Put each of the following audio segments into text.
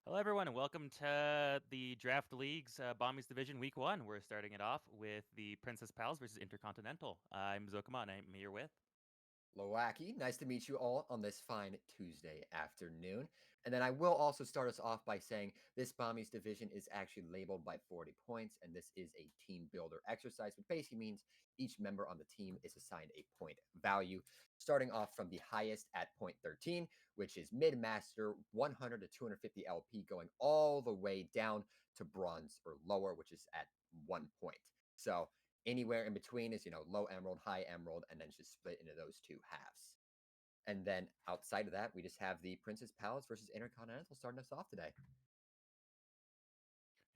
Hello, everyone, and welcome to the Draft League's Bombies Division Week 1. We're starting it off with the Princess Pals versus Intercontinental. I'm Zokama, and I'm here with... Lowacki, nice to meet you all on this fine Tuesday afternoon. And then I will also start us off by saying this Bombies division is actually labeled by 40 points, and this is a team builder exercise, which basically means each member on the team is assigned a point value, starting off from the highest at point 13, which is mid-master, 100 to 250 LP, going all the way down to bronze or lower, which is at 1 point. So anywhere in between is, low emerald, high emerald, and then just split into those two halves. And then outside of that, we just have the Princess Palace versus Intercontinental starting us off today.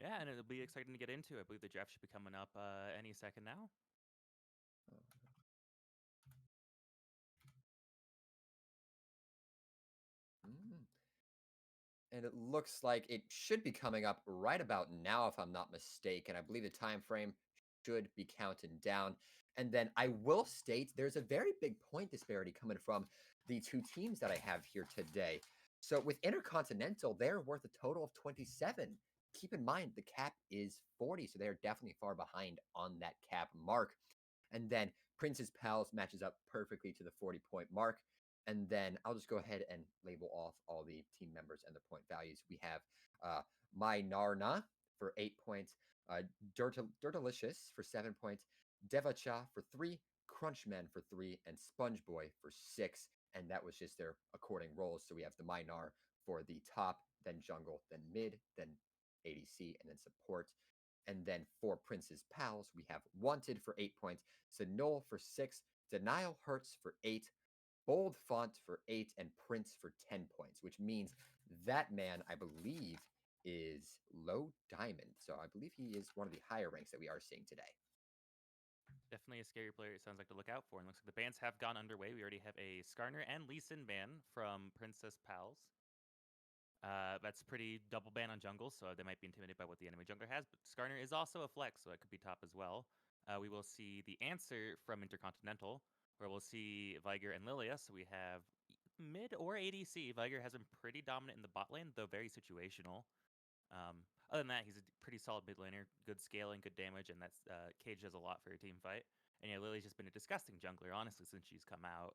Yeah, and it'll be exciting to get into. I believe the draft should be coming up any second now. And it looks like it should be coming up right about now, if I'm not mistaken. I believe the time frame should be counting down. And then I will state there's a very big point disparity coming from the two teams that I have here today. So with Intercontinental, they're worth a total of 27. Keep in mind the cap is 40, so they're definitely far behind on that cap mark. And then Princess Pals matches up perfectly to the 40-point mark. And then I'll just go ahead and label off all the team members and the point values. We have My Narna for 8 points, Dirtalicious for 7 points, Devacha for 3, Crunchman for 3, and Spongeboy for 6. And that was just their according roles. So we have the Minar for the top, then jungle, then mid, then ADC, and then support. And then for Prince's Pals, we have Wanted for 8 points, Zenol for 6, Denial Hurts for 8, Bold Font for 8, and Prince for 10 points, which means that man, I believe, is low diamond. So I believe he is one of the higher ranks that we are seeing today. Definitely a scary player, it sounds like, to look out for. And looks like the bans have gone underway. We already have a Skarner and Lee Sin ban from Princess Pals. That's pretty double ban on jungle, so they might be intimidated by what the enemy jungler has. But Skarner is also a flex, so it could be top as well. We will see the answer from Intercontinental, where we'll see Viger and Lilia. So we have mid or ADC. Viger has been pretty dominant in the bot lane, though very situational. Other than that, he's a pretty solid mid laner, good scaling, good damage, and that's Cage does a lot for a team fight. And yeah, Lily's just been a disgusting jungler, honestly, since she's come out.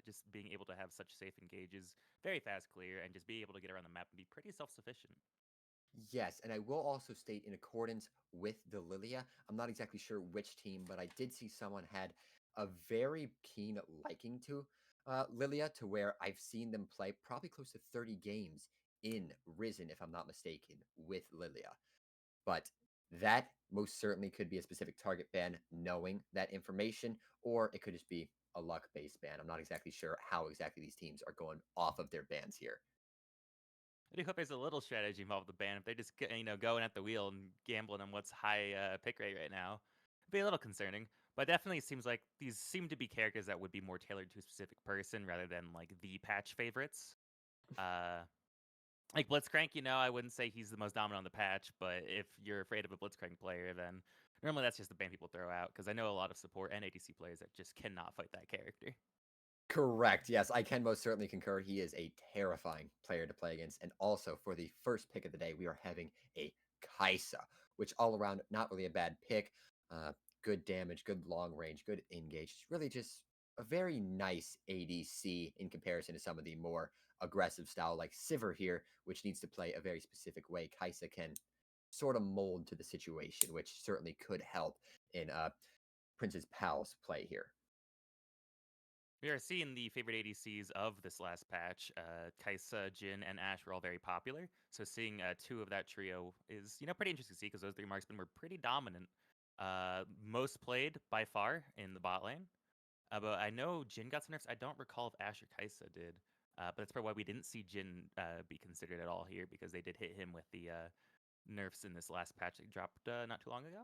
Just being able to have such safe engages, very fast clear, and just be able to get around the map and be pretty self-sufficient. Yes, and I will also state in accordance with the Lilia, I'm not exactly sure which team, but I did see someone had a very keen liking to Lilia, to where I've seen them play probably close to 30 games in Risen, if I'm not mistaken, with Lilia. But that most certainly could be a specific target ban, knowing that information, or it could just be a luck-based ban. I'm not exactly sure how exactly these teams are going off of their bans here. I do hope there's a little strategy involved with the ban. If they're just going at the wheel and gambling on what's high pick rate right now, it'd be a little concerning. But definitely seems like these seem to be characters that would be more tailored to a specific person rather than like the patch favorites. Uh, like Blitzcrank, I wouldn't say he's the most dominant on the patch, but if you're afraid of a Blitzcrank player, then normally that's just the ban people throw out, because I know a lot of support and ADC players that just cannot fight that character. Correct. Yes, I can most certainly concur. He is a terrifying player to play against. And also, for the first pick of the day, we are having a Kaisa, which all around, not really a bad pick. Good damage, good long range, good engage. It's really just a very nice ADC in comparison to some of the more aggressive style like Sivir here, which needs to play a very specific way. Kaisa can sort of mold to the situation, which certainly could help in Prince's Pal's play here. We are seeing the favorite ADCs of this last patch. Kai'Sa, Jhin, and Ashe were all very popular. So seeing two of that trio is, pretty interesting to see, because those three marksmen were pretty dominant. Most played by far in the bot lane. But I know Jhin got some nerfs. I don't recall if Ashe or Kai'Sa did. But that's probably why we didn't see Jhin be considered at all here, because they did hit him with the nerfs in this last patch that dropped not too long ago.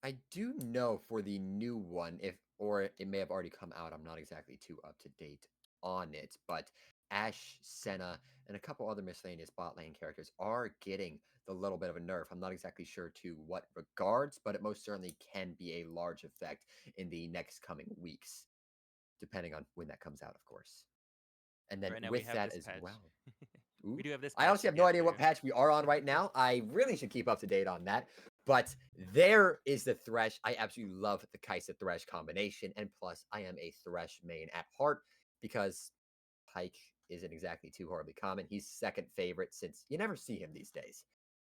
I do know for the new one, or it may have already come out. I'm not exactly too up to date on it, but Ashe, Senna, and a couple other miscellaneous bot lane characters are getting the little bit of a nerf. I'm not exactly sure to what regards, but it most certainly can be a large effect in the next coming weeks, depending on when that comes out, of course. And then Right now we with have that this as patch. well. Ooh. We do have this I patch honestly have no idea what together. patch we are on right now. I really should keep up to date on that. But there is the Thresh. I absolutely love the Kaisa Thresh combination. And plus, I am a Thresh main at heart because Pike isn't exactly too horribly common. He's second favorite since you never see him these days.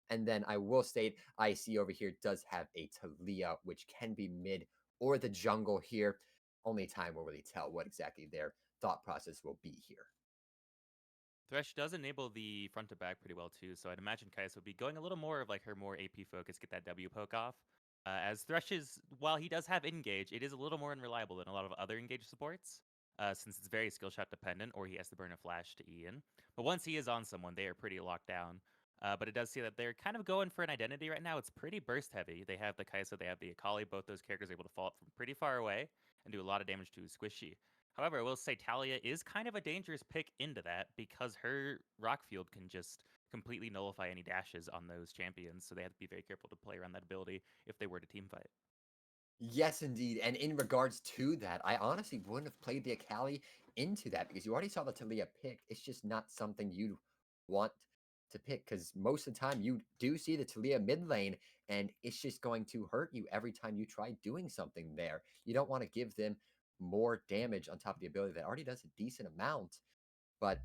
And then I will state, I see over here does have a Talia, which can be mid or the jungle here. Only time will really tell what exactly their thought process will be here. Thresh does enable the front to back pretty well too, so I'd imagine Kai'Sa would be going a little more of like her more AP focus, get that W poke off. As Thresh is, while he does have engage, it is a little more unreliable than a lot of other engage supports, since it's very skill shot dependent, or he has to burn a flash to E in. But once he is on someone, they are pretty locked down. But it does see that they're kind of going for an identity right now. It's pretty burst heavy. They have the Kai'Sa, they have the Akali. Both those characters are able to fall from pretty far away and do a lot of damage to Squishy. However, I will say Talia is kind of a dangerous pick into that because her rock field can just completely nullify any dashes on those champions, so they have to be very careful to play around that ability if they were to team fight. Yes, indeed. And in regards to that, I honestly wouldn't have played the Akali into that because you already saw the Talia pick. It's just not something you'd want to pick because most of the time you do see the Talia mid lane and it's just going to hurt you every time you try doing something there. You don't want to give them more damage on top of the ability that already does a decent amount. But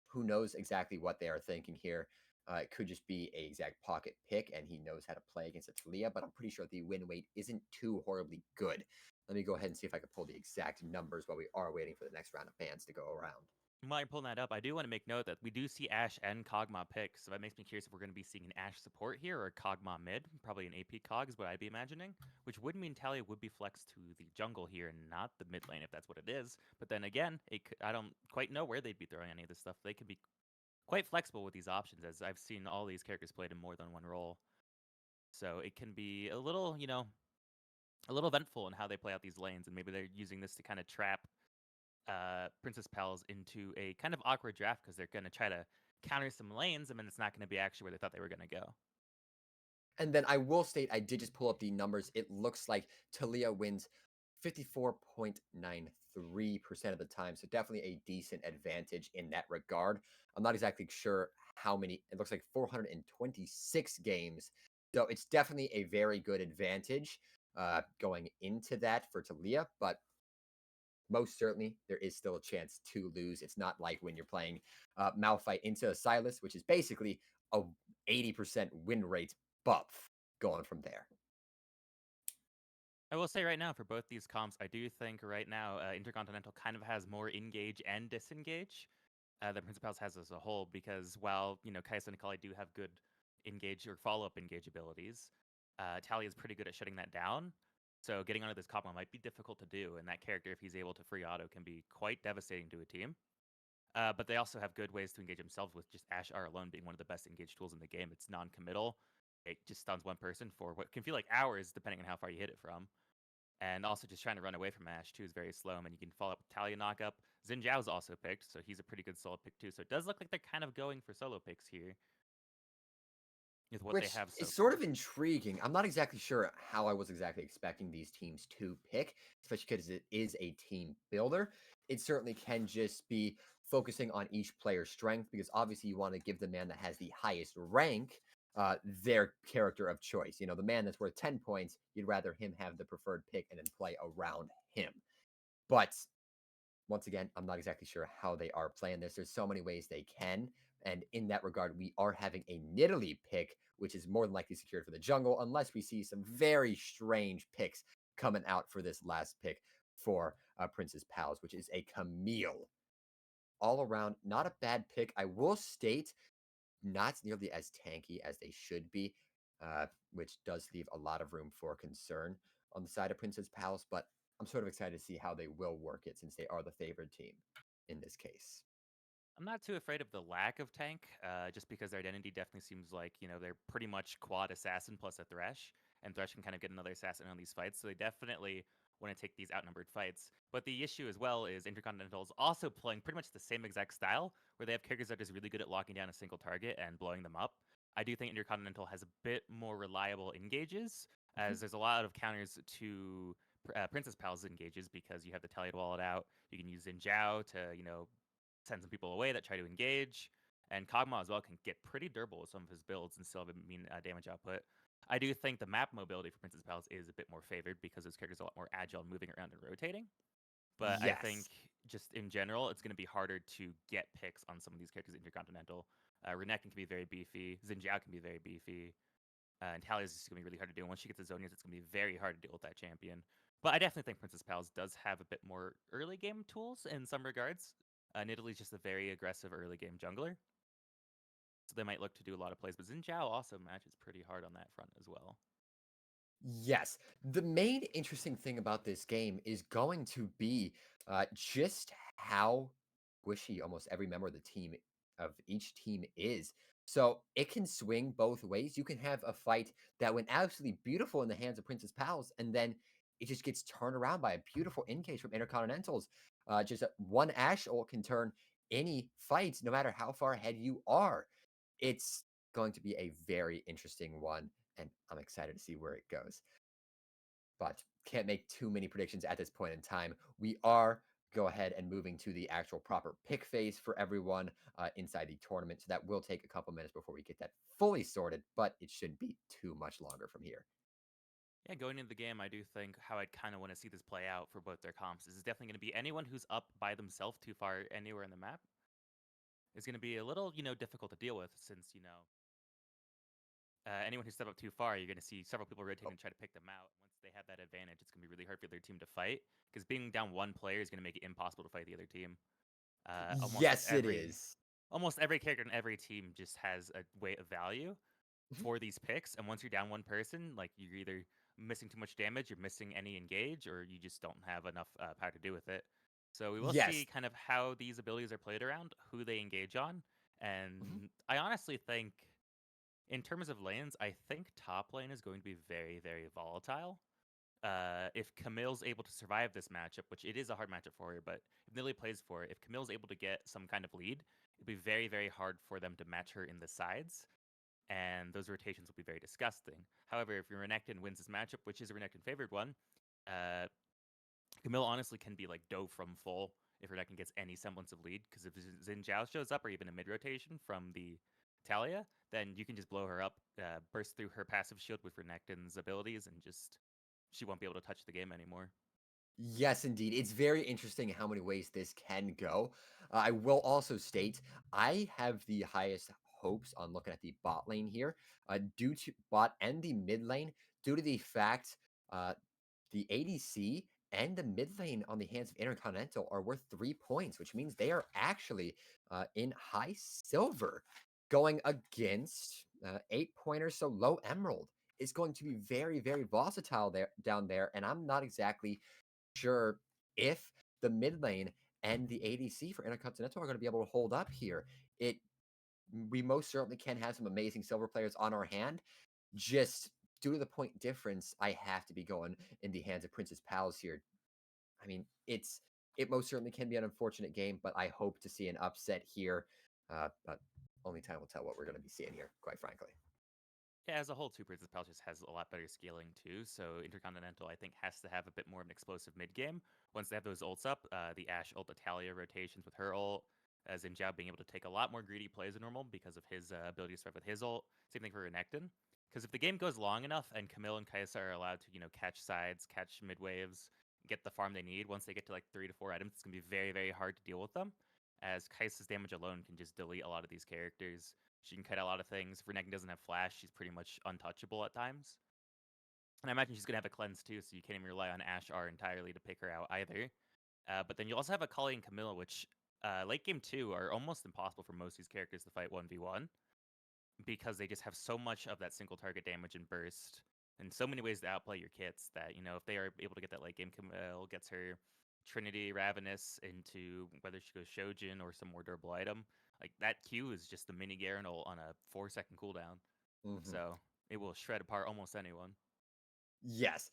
who knows exactly what they are thinking here. It could just be a exact pocket pick, and he knows how to play against a Talia, but I'm pretty sure the win weight isn't too horribly good. Let me go ahead and see if I can pull the exact numbers while we are waiting for the next round of bans to go around. While you're pulling that up, I do want to make note that we do see Ashe and Kog'Maw picks, so that makes me curious if we're going to be seeing an Ashe support here or a Kog'Maw mid. Probably an AP Cog is what I'd be imagining, which would mean Talia would be flexed to the jungle here and not the mid lane if that's what it is. But then again, I don't quite know where they'd be throwing any of this stuff. They could be quite flexible with these options, as I've seen all these characters played in more than one role. So it can be a little, a little eventful in how they play out these lanes, and maybe they're using this to kind of trap Princess Pals into a kind of awkward draft because they're going to try to counter some lanes, and then it's not going to be actually where they thought they were going to go. And then I will state, I did just pull up the numbers. It looks like Talia wins 54.93% of the time. So definitely a decent advantage in that regard. I'm not exactly sure how many. It looks like 426 games. So it's definitely a very good advantage going into that for Talia. But most certainly, there is still a chance to lose. It's not like when you're playing Malphite into a Silas, which is basically a 80% win rate buff going from there. I will say right now, for both these comps, I do think right now Intercontinental kind of has more engage and disengage than Principals has as a whole, because while, Kai'Sa and Akali do have good engage or follow-up engage abilities, Talia is pretty good at shutting that down. So getting onto this combo might be difficult to do, and that character, if he's able to free auto, can be quite devastating to a team. But they also have good ways to engage themselves with just Ashe R alone being one of the best engage tools in the game. It's non-committal. It just stuns one person for what can feel like hours, depending on how far you hit it from. And also just trying to run away from Ashe, too, is very slow. And you can follow up with Talia knockup. Xin Zhao's also picked, so he's a pretty good solo pick, too. So it does look like they're kind of going for solo picks here with what they Which have is so sort far. of intriguing. I'm not exactly sure how I was exactly expecting these teams to pick, especially because it is a team builder. It certainly can just be focusing on each player's strength because obviously you want to give the man that has the highest rank their character of choice. You know, the man that's worth 10 points, you'd rather him have the preferred pick and then play around him. But once again, I'm not exactly sure how they are playing this. There's so many ways they can. And in that regard, we are having a Nidalee pick, which is more than likely secured for the jungle, unless we see some very strange picks coming out for this last pick for Princess Pals, which is a Camille. All around, not a bad pick. I will state, not nearly as tanky as they should be, which does leave a lot of room for concern on the side of Princess Palace. But I'm sort of excited to see how they will work it since they are the favored team in this case. I'm not too afraid of the lack of tank, just because their identity definitely seems like, they're pretty much quad assassin plus a Thresh, and Thresh can kind of get another assassin on these fights, so they definitely want to take these outnumbered fights. But the issue as well is Intercontinental is also playing pretty much the same exact style, where they have characters that are just really good at locking down a single target and blowing them up. I do think Intercontinental has a bit more reliable engages, Mhm. as there's a lot of counters to Princess Pal's engages because you have the Talia to wall it out. You can use Xin Zhao to, send some people away that try to engage. And Kog'Maw as well can get pretty durable with some of his builds and still have a mean damage output. I do think the map mobility for Princess Palace is a bit more favored because those characters are a lot more agile, moving around and rotating. But I think Yes. just in general, it's going to be harder to get picks on some of these characters in Intercontinental. Renekton can be very beefy. Xin Zhao can be very beefy. And Talia's just going to be really hard to deal. Once she gets the Zonias, it's going to be very hard to deal with that champion. But I definitely think Princess Palace does have a bit more early game tools in some regards. Nidalee's just a very aggressive early game jungler. So they might look to do a lot of plays. But Xin Zhao also matches pretty hard on that front as well. Yes. The main interesting thing about this game is going to be just how squishy almost every member of the team of each team is. So it can swing both ways. You can have a fight that went absolutely beautiful in the hands of Princess Pals, and then it just gets turned around by a beautiful in-case from Intercontinentals. One Ash ult can turn any fight, no matter how far ahead you are. It's going to be a very interesting one, and I'm excited to see where it goes. But can't make too many predictions at this point in time. We are go ahead and moving to the actual proper pick phase for everyone inside the tournament. So that will take a couple minutes before we get that fully sorted, but it shouldn't be too much longer from here. Yeah, going into the game, I do think how I'd kind of want to see this play out for both their comps is definitely going to be anyone who's up by themselves too far anywhere in the map is going to be a little, difficult to deal with since, anyone who step up too far, you're going to see several people rotating Oh, and try to pick them out. Once they have that advantage, it's going to be really hard for their team to fight because being down one player is going to make it impossible to fight the other team. Uh, almost yes, it every is. almost every character in every team just has a weight of value for these picks. And once you're down one person, like you're either missing too much damage, you're missing any engage, or you just don't have enough power to do with it. So we will see Yes. kind of how these abilities are played around, who they engage on, Mhm. and I honestly think in terms of lanes, I think top lane is going to be very, very volatile. If Camille's able to survive this matchup, which it is a hard matchup for her, but if Nilly plays for it, if Camille's able to get some kind of lead, it'll be very, very hard for them to match her in the sides, and those rotations will be very disgusting. However, if your Renekton wins this matchup, which is a Renekton favored one, uh, Camille honestly can be like dove from full if Renekton gets any semblance of lead, because if Xin Zhao shows up or even a mid rotation from the Talia, then you can just blow her up, burst through her passive shield with Renekton's abilities, and just she won't be able to touch the game anymore. Yes, indeed. It's very interesting how many ways this can go. I will also state I have the highest hopes on looking at the bot lane here, due to bot and the mid lane, due to the fact uh, the ADC and the mid lane on the hands of Intercontinental are worth 3 points, which means they are actually in high silver. Going against 8 pointers, so low emerald is going to be very, very versatile there down there. And I'm not exactly sure if the mid lane and the ADC for Intercontinental are going to be able to hold up here. We most certainly can have some amazing silver players on our hand. Just due to the point difference, I have to be going in the hands of Princess Pals here. I mean, it most certainly can be an unfortunate game, but I hope to see an upset here. But only time will tell what we're going to be seeing here, quite frankly. Yeah, as a whole, too, Princess Palace just has a lot better scaling too. So Intercontinental, I think, has to have a bit more of an explosive mid game. Once they have those ults up, the Ashe ult, Italia rotations with her ult, Xin Zhao being able to take a lot more greedy plays than normal because of his ability to survive with his ult. Same thing for Renekton. Because if the game goes long enough and Camille and Kai'Sa are allowed to, catch sides, catch mid waves, get the farm they need, once they get to like 3 to 4 items, it's gonna be very, very hard to deal with them. As Kai'Sa's damage alone can just delete a lot of these characters. She can cut a lot of things. If Renekton doesn't have flash, she's pretty much untouchable at times. And I imagine she's going to have a cleanse too, so you can't even rely on Ashe R entirely to pick her out either. But then you also have Akali and Camilla, which late game 2 are almost impossible for most of these characters to fight 1v1 because they just have so much of that single target damage and burst and so many ways to outplay your kits that, if they are able to get that late game, Camille gets her Trinity Ravenous into whether she goes Shojin or some more durable item. Like that Q is just the mini Garen ult on a 4 second cooldown. Mhm. So it will shred apart almost anyone. Yes.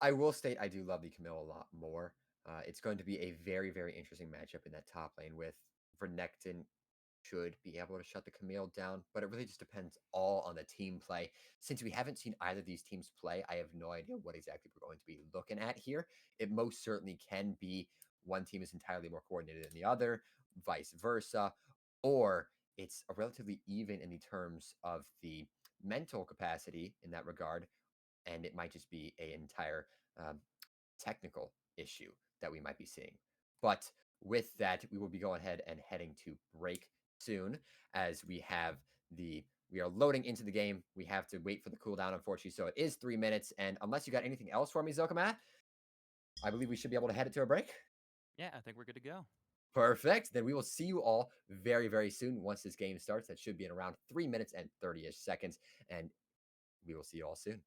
I will state I do love the Camille a lot more. It's going to be a very, very interesting matchup in that top lane with Renekton should be able to shut the Camille down, but it really just depends all on the team play. Since we haven't seen either of these teams play, I have no idea what exactly we're going to be looking at here. It most certainly can be one team is entirely more coordinated than the other, vice versa, or it's a relatively even in the terms of the mental capacity in that regard, and it might just be a entire um, technical issue that we might be seeing. But with that, we will be going ahead and heading to break soon as we are loading into the game. We have to wait for the cooldown, unfortunately. So it is 3 minutes. And unless you got anything else for me, Zokamat, I believe we should be able to head it to a break. Yeah, I think we're good to go. Perfect. Then we will see you all very, very soon once this game starts. That should be in around 3 minutes and 30-ish seconds. And we will see you all soon.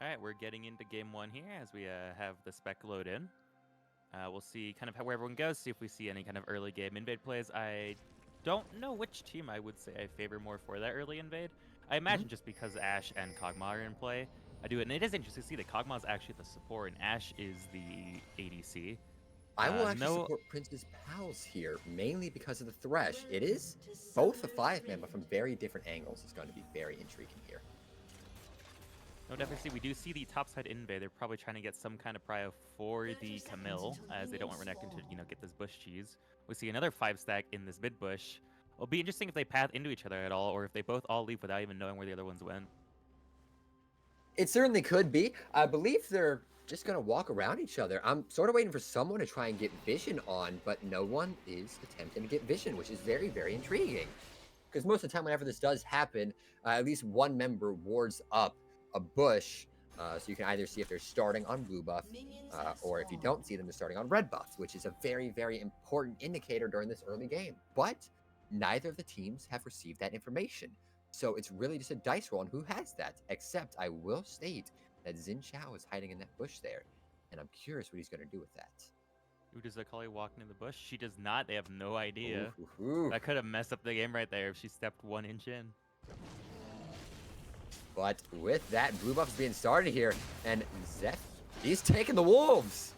All right, we're getting into game 1 here as we have the spec load in. We'll see kind of where everyone goes, see if we see any kind of early game invade plays. I don't know which team I would say I favor more for that early invade. I imagine just because Ashe and Kog'Maw are in play, I do it. And it is interesting to see that Kog'Maw is actually the support and Ashe is the ADC. I will actually support Prince's Pals here, mainly because of the Thresh. It is both a 5-man, but from very different angles. It's going to be very intriguing here. No, definitely. We do see the topside invade. They're probably trying to get some kind of prio for the Camille, as they don't want Renekton to, get this bush cheese. We see another 5-stack in this mid bush. It'll be interesting if they path into each other at all, or if they both all leave without even knowing where the other ones went. It certainly could be. I believe they're just going to walk around each other. I'm sort of waiting for someone to try and get vision on, but no one is attempting to get vision, which is very, very intriguing. Because most of the time, whenever this does happen, at least one member wards up a bush, so you can either see if they're starting on blue buff, or if you don't see them, they're starting on red buff, which is a very, very important indicator during this early game. But neither of the teams have received that information. So it's really just a dice roll on who has that, except I will state that Xin Zhao is hiding in that bush there, and I'm curious what he's going to do with that. Ooh, does Akali walk in the bush? She does not. They have no idea. Ooh. That could have messed up the game right there if she stepped 1 inch in. But with that, blue buff's being started here, and Zeph, he's taking the wolves.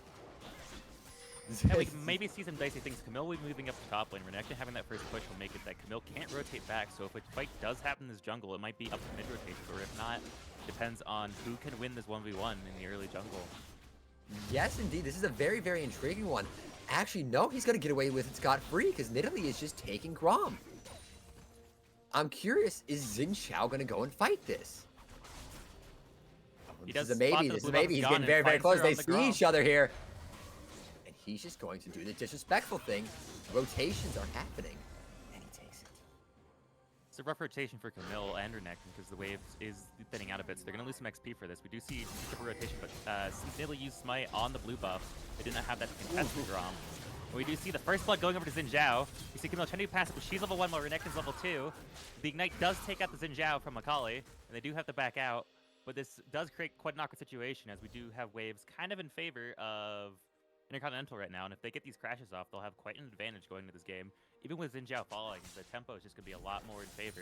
Yeah, we can maybe see some dicey things. Camille will be moving up the top lane. Renekton having that first push will make it that Camille can't rotate back, so if a fight does happen in this jungle, it might be up to mid-rotation, or if not, depends on who can win this 1v1 in the early jungle. Yes, indeed. This is a very, very intriguing one. Actually, no, he's going to get away with it scot-free, because Nidalee is just taking Grom. I'm curious, is Xin Zhao going to go and fight this? This is a maybe. This is a maybe. He's getting very, very close. They see each other here. And he's just going to do the disrespectful thing. Rotations are happening. And he takes it. It's a rough rotation for Camille and Renekton because the wave is thinning out a bit, so they're going to lose some XP for this. We do see triple rotation, but since Nidalee used Smite on the blue buff, they did not have that to contest the Grom. We do see the first blood going over to Xin Zhao. You see Camille trying to pass it, but she's level 1 while Renekton's level 2. The Ignite does take out the Xin Zhao from Akali, and they do have to back out. But this does create quite an awkward situation, as we do have waves kind of in favor of Inter Continental right now. And if they get these crashes off, they'll have quite an advantage going into this game. Even with Xin Zhao falling, the tempo is just going to be a lot more in favor,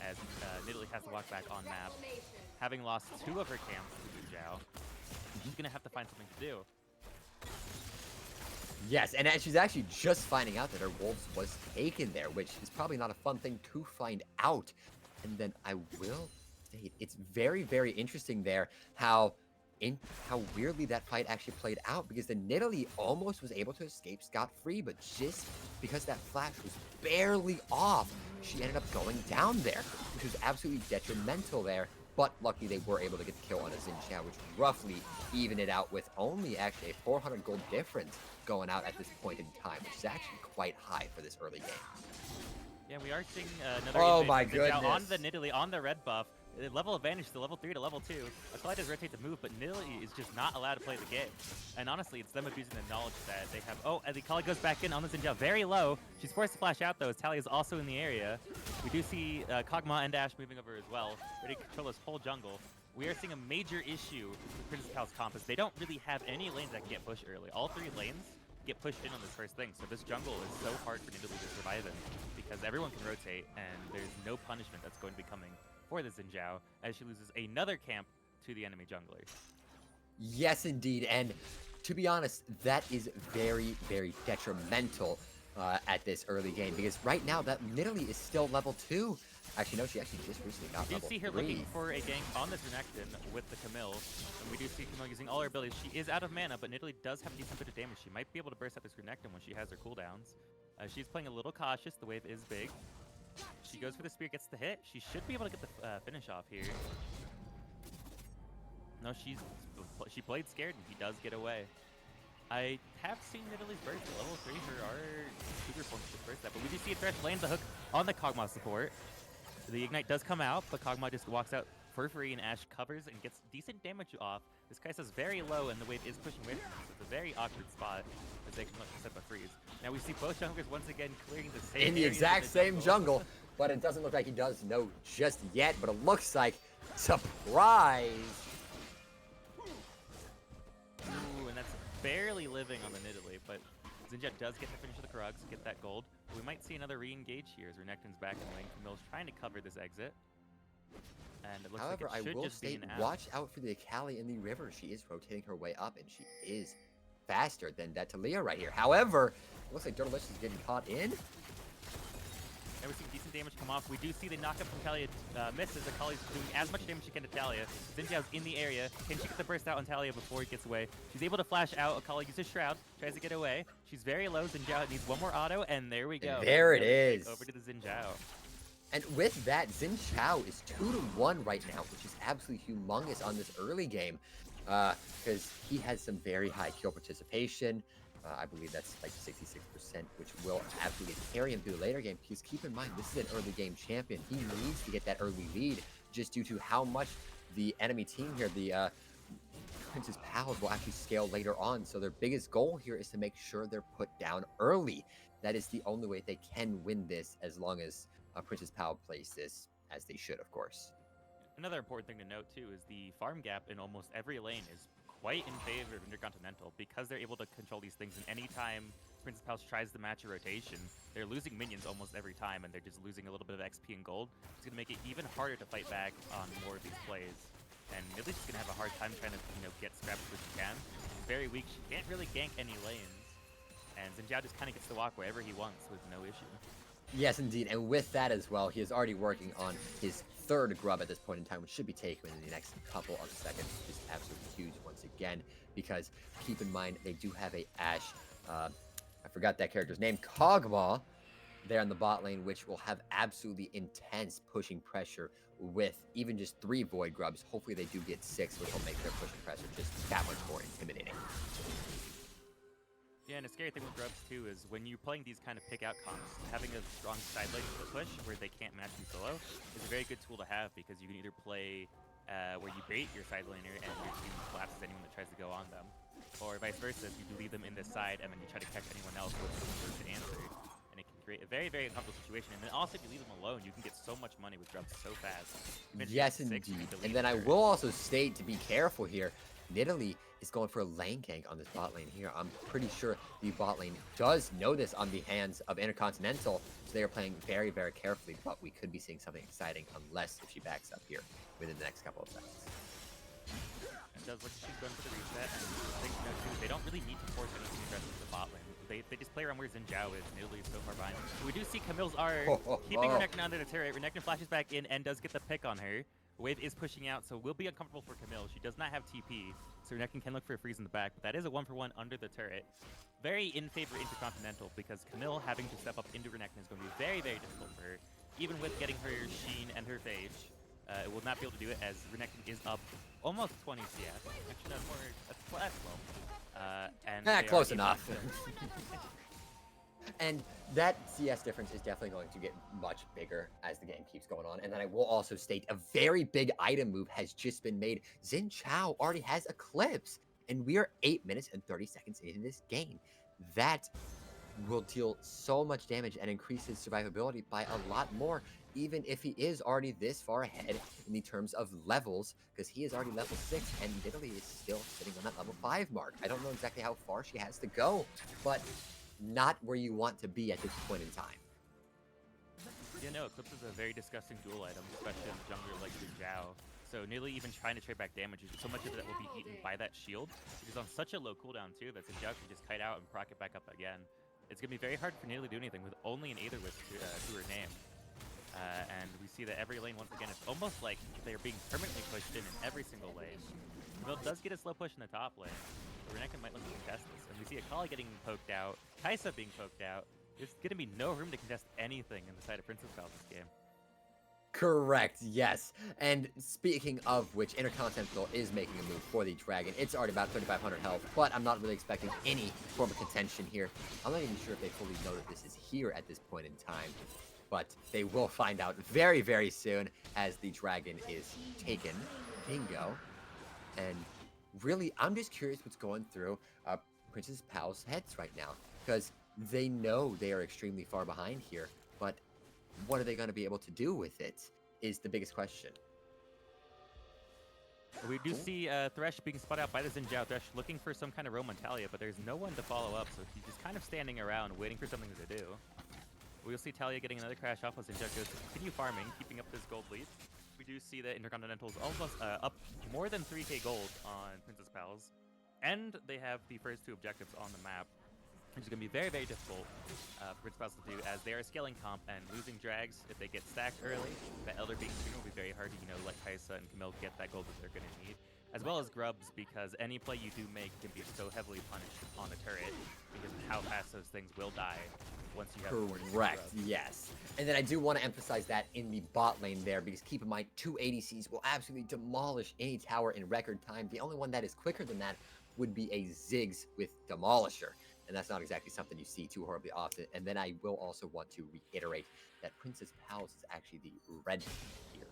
as Nidalee has to walk back on map. Having lost 2 of her camps to Xin Zhao, she's going to have to find something to do. Yes, and she's actually just finding out that her wolves was taken there, which is probably not a fun thing to find out. And then I will state, it's very, very interesting there how weirdly that fight actually played out, because the Nidalee almost was able to escape scot-free, but just because that flash was barely off, she ended up going down there, which was absolutely detrimental there. But luckily they were able to get the kill on a Xin Zhao, which roughly evened it out with only actually a 400 gold difference going out at this point in time, which is actually quite high for this early game. Yeah, we are seeing another oh my goodness. On the Nidalee, on the red buff. Level advantage to level 3 to level 2. Akali does rotate the move, but Nidalee is just not allowed to play the game. And honestly, it's them abusing the knowledge that they have. Oh, and the Akali goes back in on the Xin Zhao. Very low. She's forced to flash out, though, as Tally is also in the area. We do see Kog'Maw and Ashe moving over as well, ready to control this whole jungle. We are seeing a major issue with Princess Pal's comp, as they don't really have any lanes that can get pushed early. All 3 lanes get pushed in on this first thing, so this jungle is so hard for Nidalee to survive in, because everyone can rotate, and there's no punishment that's going to be coming for the Xin Zhao, as she loses another camp to the enemy jungler. Yes, indeed, and to be honest, that is very, very detrimental at this early game, because right now that Nidalee is still level 2. Actually, no, she actually just recently got level 3. We do see her looking for a gank on this Renekton with the Camille, and we do see Camille using all her abilities. She is out of mana, but Nidalee does have a decent bit of damage. She might be able to burst out this Renekton when she has her cooldowns. She's playing a little cautious. The wave is big. She goes for the spear, gets the hit. She should be able to get the finish off here. No, she played scared, and he does get away. I have seen Nidalee's burst at level 3. Her super forms to burst that, but we do see a Thresh lands the hook on the Kog'Maw support. The Ignite does come out, but Kog'Maw just walks out for free, and Ashe covers and gets decent damage off. This Kai'Sa's very low, and the wave is pushing away from him, so it's a very awkward spot as they can set up freeze. Now we see both junglers once again clearing the same in the exact same jungle, but it doesn't look like he does know just yet, but it looks like surprise. Zinja does get to finish the Krugs, get that gold. We might see another re-engage here as Renekton's back in lane. Camille's trying to cover this exit. And it looks However, like it should I will just be state, an out. watch out for the Akali in the river. She is rotating her way up, and she is faster than that Talia right here. However, it looks like Dirtlicious is getting caught in. And we're seeing decent damage come off. We do see the knockup from Talia misses. Akali's doing as much damage as she can to Talia. Zinjiao's in the area. Can she get the burst out on Talia before it gets away? She's able to flash out. Akali uses Shroud, tries to get away. She's very low. Zinjiao needs one more auto, and there we go. And there it is. Over to the Zinjiao. And with that, Xin Chao is 2-1 right now, which is absolutely humongous on this early game, because he has some very high kill participation. I believe that's like 66%, which will absolutely carry him through the later game. Because keep in mind, this is an early game champion. He needs to get that early lead just due to how much the enemy team here, the Prince's Pals, will actually scale later on. So their biggest goal here is to make sure they're put down early. That is the only way they can win this, as long as Prince's Pal plays this as they should, of course. Another important thing to note, too, is the farm gap in almost every lane is quite in favor of Inter Continental, because they're able to control these things, and anytime Prince's Palace tries to match a rotation, they're losing minions almost every time, and they're just losing a little bit of XP and gold. It's going to make it even harder to fight back on more of these plays. And at least she's going to have a hard time trying to, get scraps where she can. She's very weak. She can't really gank any lanes. And Zinjiao just kind of gets to walk wherever he wants with no issue. Yes, indeed. And with that as well, he is already working on his third grub at this point in time, which should be taken in the next couple of seconds, which is absolutely huge once again, because keep in mind, they do have a Ashe, I forgot that character's name, Kog'Maw, there on the bot lane, which will have absolutely intense pushing pressure with even just 3 Void grubs. Hopefully they do get 6, which will make their pushing pressure just that much more intimidating. Yeah, and a scary thing with grubs, too, is when you're playing these kind of pick-out comps, having a strong side lane to push where they can't match you solo is a very good tool to have, because you can either play where you bait your side laner and your team collapses anyone that tries to go on them, or vice versa, if you leave them in this side and then you try to catch anyone else with an answer, and it can create a very, very uncomfortable situation. And then also, if you leave them alone, you can get so much money with grubs so fast. Yes, indeed. And then I will also state to be careful here. Nidalee is going for a lane gank on this bot lane here. I'm pretty sure the bot lane does know this on the hands of Intercontinental, so they are playing very, very carefully, but we could be seeing something exciting unless if she backs up here within the next couple of seconds. It does look like she's going for the reset, and I think, too, they don't really need to force anything aggressive to the bot lane. They just play around where Zinjiao is. Nidalee is so far behind. We do see Camille's R keeping Renekton under the turret. Renekton flashes back in and does get the pick on her. Wave is pushing out, so will be uncomfortable for Camille. She does not have TP, so Renekton can look for a freeze in the back, but that is a 1-for-1 under the turret. Very in favor of Intercontinental, because Camille having to step up into Renekton is going to be very, very difficult for her. Even with getting her Sheen and her Phage, it will not be able to do it, as Renekton is up almost 20 CS. Actually, no, more, that's low. Close enough. And that CS difference is definitely going to get much bigger as the game keeps going on. And then I will also state a very big item move has just been made. Xin Chao already has Eclipse, and we are 8 minutes and 30 seconds into this game. That will deal so much damage and increase his survivability by a lot more, even if he is already this far ahead in the terms of levels, because he is already level 6, and Nidalee is still sitting on that level 5 mark. I don't know exactly how far she has to go, but not where you want to be at this point in time. Yeah, no, Eclipse is a very disgusting dual item, especially on the jungler like Zinjiao. So Nidalee even trying to trade back damage, so much of that will be eaten by that shield, which is on such a low cooldown too that Zinjiao can just kite out and proc it back up again. It's going to be very hard for Nidalee to do anything with only an Aether Wisp to her name. And we see that every lane, once again, it's almost like they're being permanently pushed in every single lane. Camille does get a slow push in the top lane, but Renekton might look to contest this. And we see Akali getting poked out, Kai'Sa being poked out. There's going to be no room to contest anything in the side of Princess Pal this game. Correct, yes. And speaking of which, Intercontinental is making a move for the Dragon. It's already about 3,500 health, but I'm not really expecting any form of contention here. I'm not even sure if they fully know that this is here at this point in time, but they will find out very, very soon as the Dragon is taken. Bingo. And really, I'm just curious what's going through Princess Pal's heads right now, because they know they are extremely far behind here, but what are they going to be able to do with it is the biggest question. We do see Thresh being spotted out by the Xin Zhao. Thresh looking for some kind of roam on Talia, but there's no one to follow up, so he's just kind of standing around waiting for something to do. We'll see Talia getting another crash off as Xin Zhao goes to continue farming, keeping up this gold lead. We do see that Inter Continental is almost up more than 3k gold on Princess Pals, and they have the first 2 objectives on the map, which is going to be very, very difficult for Princess Pals to do, as they are scaling comp and losing drags. If they get stacked early, that Elder being sooner will be very hard to, let Kaisa and Camille get that gold that they're going to need, as well as grubs, because any play you do make can be so heavily punished on a turret because of how fast those things will die once you have correct, yes. And then I do want to emphasize that in the bot lane there, because keep in mind, 2 ADCs will absolutely demolish any tower in record time. The only one that is quicker than that would be a Ziggs with Demolisher, and that's not exactly something you see too horribly often. And then I will also want to reiterate that Princess Pals is actually the red team here.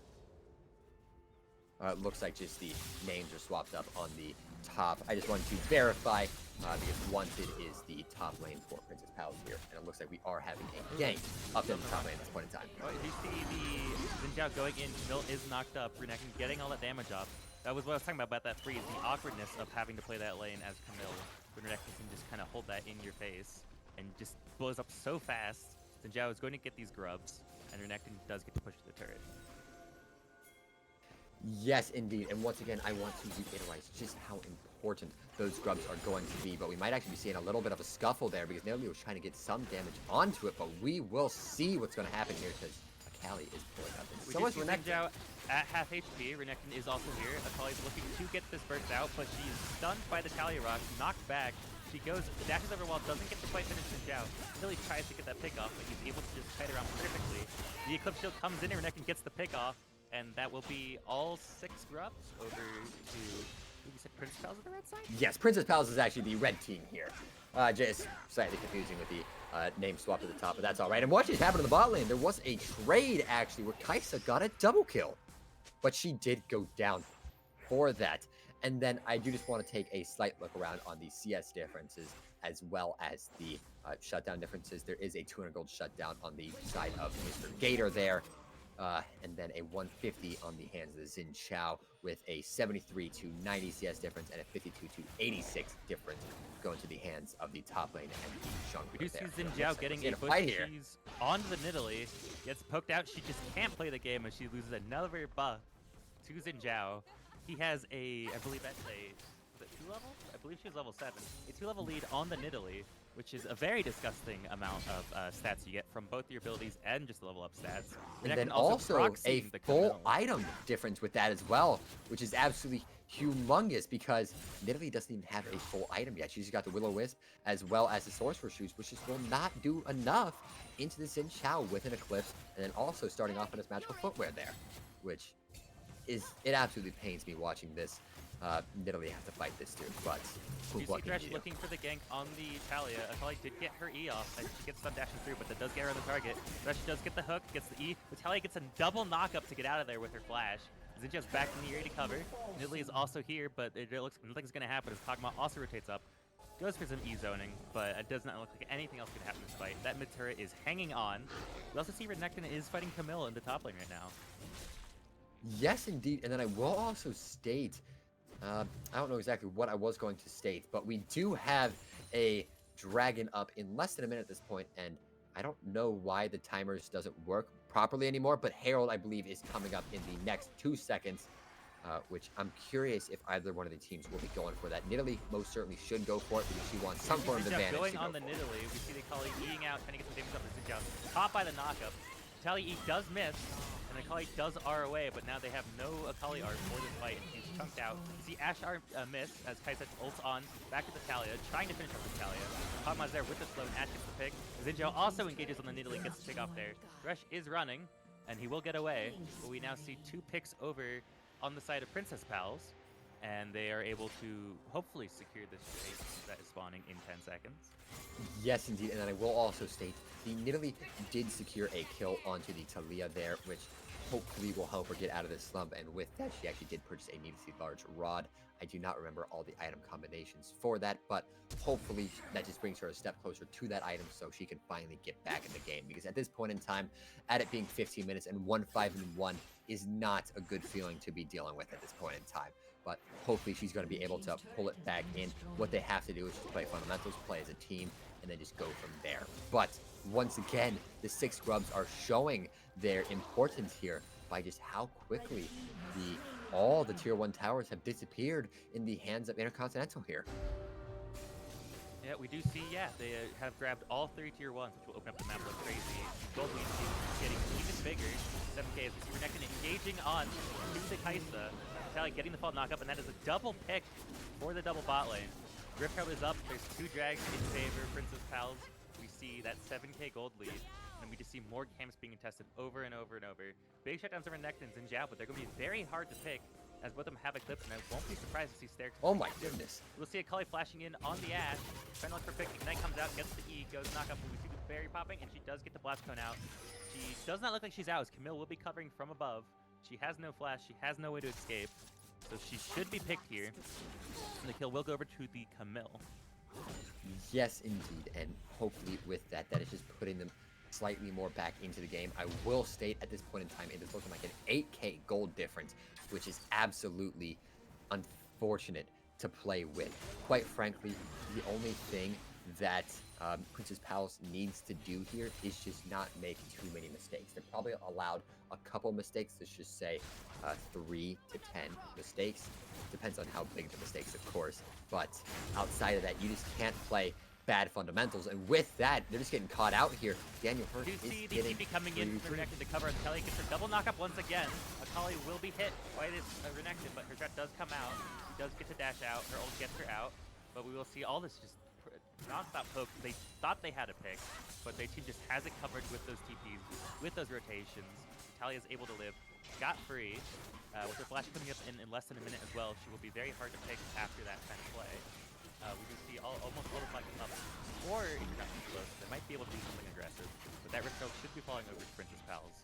It looks like just the names are swapped up on the top. I just wanted to verify, because Wanted is the top lane for Princess Pals here, and it looks like we are having a gank up in the top lane at this point in time. Oh, you see the Xin Zhao going in, Camille is knocked up, Renekton getting all that damage off. That was what I was talking about that freeze, the awkwardness of having to play that lane as Camille, when Renekton can just kind of hold that in your face, and just blows up so fast. Xin Zhao is going to get these grubs, and Renekton does get to push the turret. Yes, indeed. And once again, I want to reiterate just how important those grubs are going to be. But we might actually be seeing a little bit of a scuffle there, because Naomi was trying to get some damage onto it. But we will see what's going to happen here, because Akali is pulling up. And so is Renekton. At half HP, Renekton is also here. Akali is looking to get this burst out, but she is stunned by the Talia Rock, knocked back. She goes, dashes over wall, doesn't get to quite finish Xin Zhao. Really tries to get that pick off, but he's able to just kite around perfectly. The Eclipse Shield comes in, and Renekton gets the pick off. And that will be all 6 grubs over to, you said Princess Pals on the red side? Yes, Princess Pals is actually the red team here. Just slightly confusing with the name swap at the top, but that's all right. And what just happened in the bot lane, there was a trade, actually, where Kaisa got a double kill. But she did go down for that. And then I do just want to take a slight look around on the CS differences, as well as the shutdown differences. There is a 200 gold shutdown on the side of Mr. Gator there. And then a 150 on the hands of the Xin Zhao, with a 73 to 90 CS difference and a 52 to 86 difference going to the hands of the top lane and the jungler. We do see Xin Zhao getting a push. She's onto the Nidalee, gets poked out. She just can't play the game, and she loses another buff to Xin Zhao. He has a, I believe that's a, was it 2 level? I believe she was level 7. A 2-level lead on the Nidalee, which is a very disgusting amount of stats you get from both your abilities and just the level up stats. And then also a full item difference with that as well, which is absolutely humongous, because Nidalee doesn't even have a full item yet. She's got the Will-O-Wisp as well as the Sorcerer Shoes, which just will not do enough into the Xin Zhao with an Eclipse, and then also starting off on his magical footwear there, which is, it absolutely pains me watching this. Nidalee have to fight this dude, but you see Thresh looking for the gank on the Talia. Akali did get her E off, and she gets stun dashing through, but that does get her on the target. Thresh does get the hook, gets the E. The Talia gets a double knock up to get out of there with her flash. Xin Zhao's back in the area to cover. Nidalee is also here, but it looks like nothing's going to happen as Kog'Maw also rotates up. Goes for some E-zoning, but it does not look like anything else could happen in this fight. That mid turret is hanging on. We also see Renekton is fighting Camille in the top lane right now. Yes, indeed. And then I will also state, I don't know exactly what I was going to state, but we do have a dragon up in less than a minute at this point, and I don't know why the timers doesn't work properly anymore, but Herald, I believe, is coming up in the next 2 seconds, which I'm curious if either one of the teams will be going for that. Nidalee most certainly should go for it, because she wants some form of advantage. Going on the Nidalee, we see the Akali E'ing out, trying to get some damage up to Xin Zhao. Caught by the knockup. Talia E does miss, and Akali does R away, but now they have no Akali R for this fight, and he's chunked out. You see Ashe R miss as Kaisa ults on, back to the Talia, trying to finish up the Talia. Kog'Maw's there with the slow, and Ashe gets the pick. Xin Zhao also engages on the Nidalee, gets the pick off there. Thresh is running, and he will get away, but we now see 2 picks over on the side of Princess Pals, and they are able to hopefully secure this chase that is spawning in 10 seconds. Yes, indeed. And then I will also state the Nidalee did secure a kill onto the Talia there, which hopefully will help her get out of this slump. And with that, she actually did purchase a needlessly large rod. I do not remember all the item combinations for that, but hopefully that just brings her a step closer to that item so she can finally get back in the game. Because at this point in time, at it being 15 minutes and 1-5-1 is not a good feeling to be dealing with at this point in time. but hopefully she's going to be able to pull it back in. What they have to do is just play fundamentals, play as a team, and then just go from there. But once again, the 6 scrubs are showing their importance here by just how quickly all the tier 1 towers have disappeared in the hands of Intercontinental here. Yeah, we do see, they have grabbed all 3 tier 1s, which will open up the map like crazy. Gold lead is getting even bigger. 7K as we see Renekton engaging on to the Kai'Sa. Natalia getting the fall knockup, and that is a double pick for the double bot lane. Rift Herald is up. There's 2 drags in favor of Princess Pals. We see that 7K gold lead, and we just see more camps being tested over and over and over. Big shutdowns of Renekton and Xin Zhao, but they're going to be very hard to pick, as both of them have Eclipse, and I won't be surprised to see Sterix. Oh my goodness. We'll see Akali flashing in on the Ashe. Trying to look for pick. Ignite comes out, gets the E, goes knock up, and we see the berry popping, and she does get the blast cone out. She does not look like she's out, as Camille will be covering from above. She has no flash, she has no way to escape. So she should be picked here. And the kill will go over to the Camille. Yes, indeed. And hopefully with that is just putting them slightly more back into the game. I will state at this point in time, it is looking like an 8K gold difference, which is absolutely unfortunate to play with. Quite frankly, the only thing that Princess Pals needs to do here is just not make too many mistakes. They're probably allowed a couple mistakes, let's just say 3 to 10 mistakes. Depends on how big the mistakes, of course. But outside of that, you just can't play bad fundamentals, and with that, they're just getting caught out here. Daniel Hurst is see the getting TP coming in for Renekton to cover. Akali gets a double knockup once again. Akali will be hit by this Renekton, but her threat does come out. She does get to dash out. Her ult gets her out, but we will see all this just non-stop poke. They thought they had a pick, but their team just has it covered with those TPs, with those rotations. Natalia is able to live scot-free. With her flash coming up in less than a minute as well, she will be very hard to pick after that kind of play. We do see almost all the flags up before introduction close. They might be able to do something aggressive, but that Rift Herald should be falling over to Princess Pals,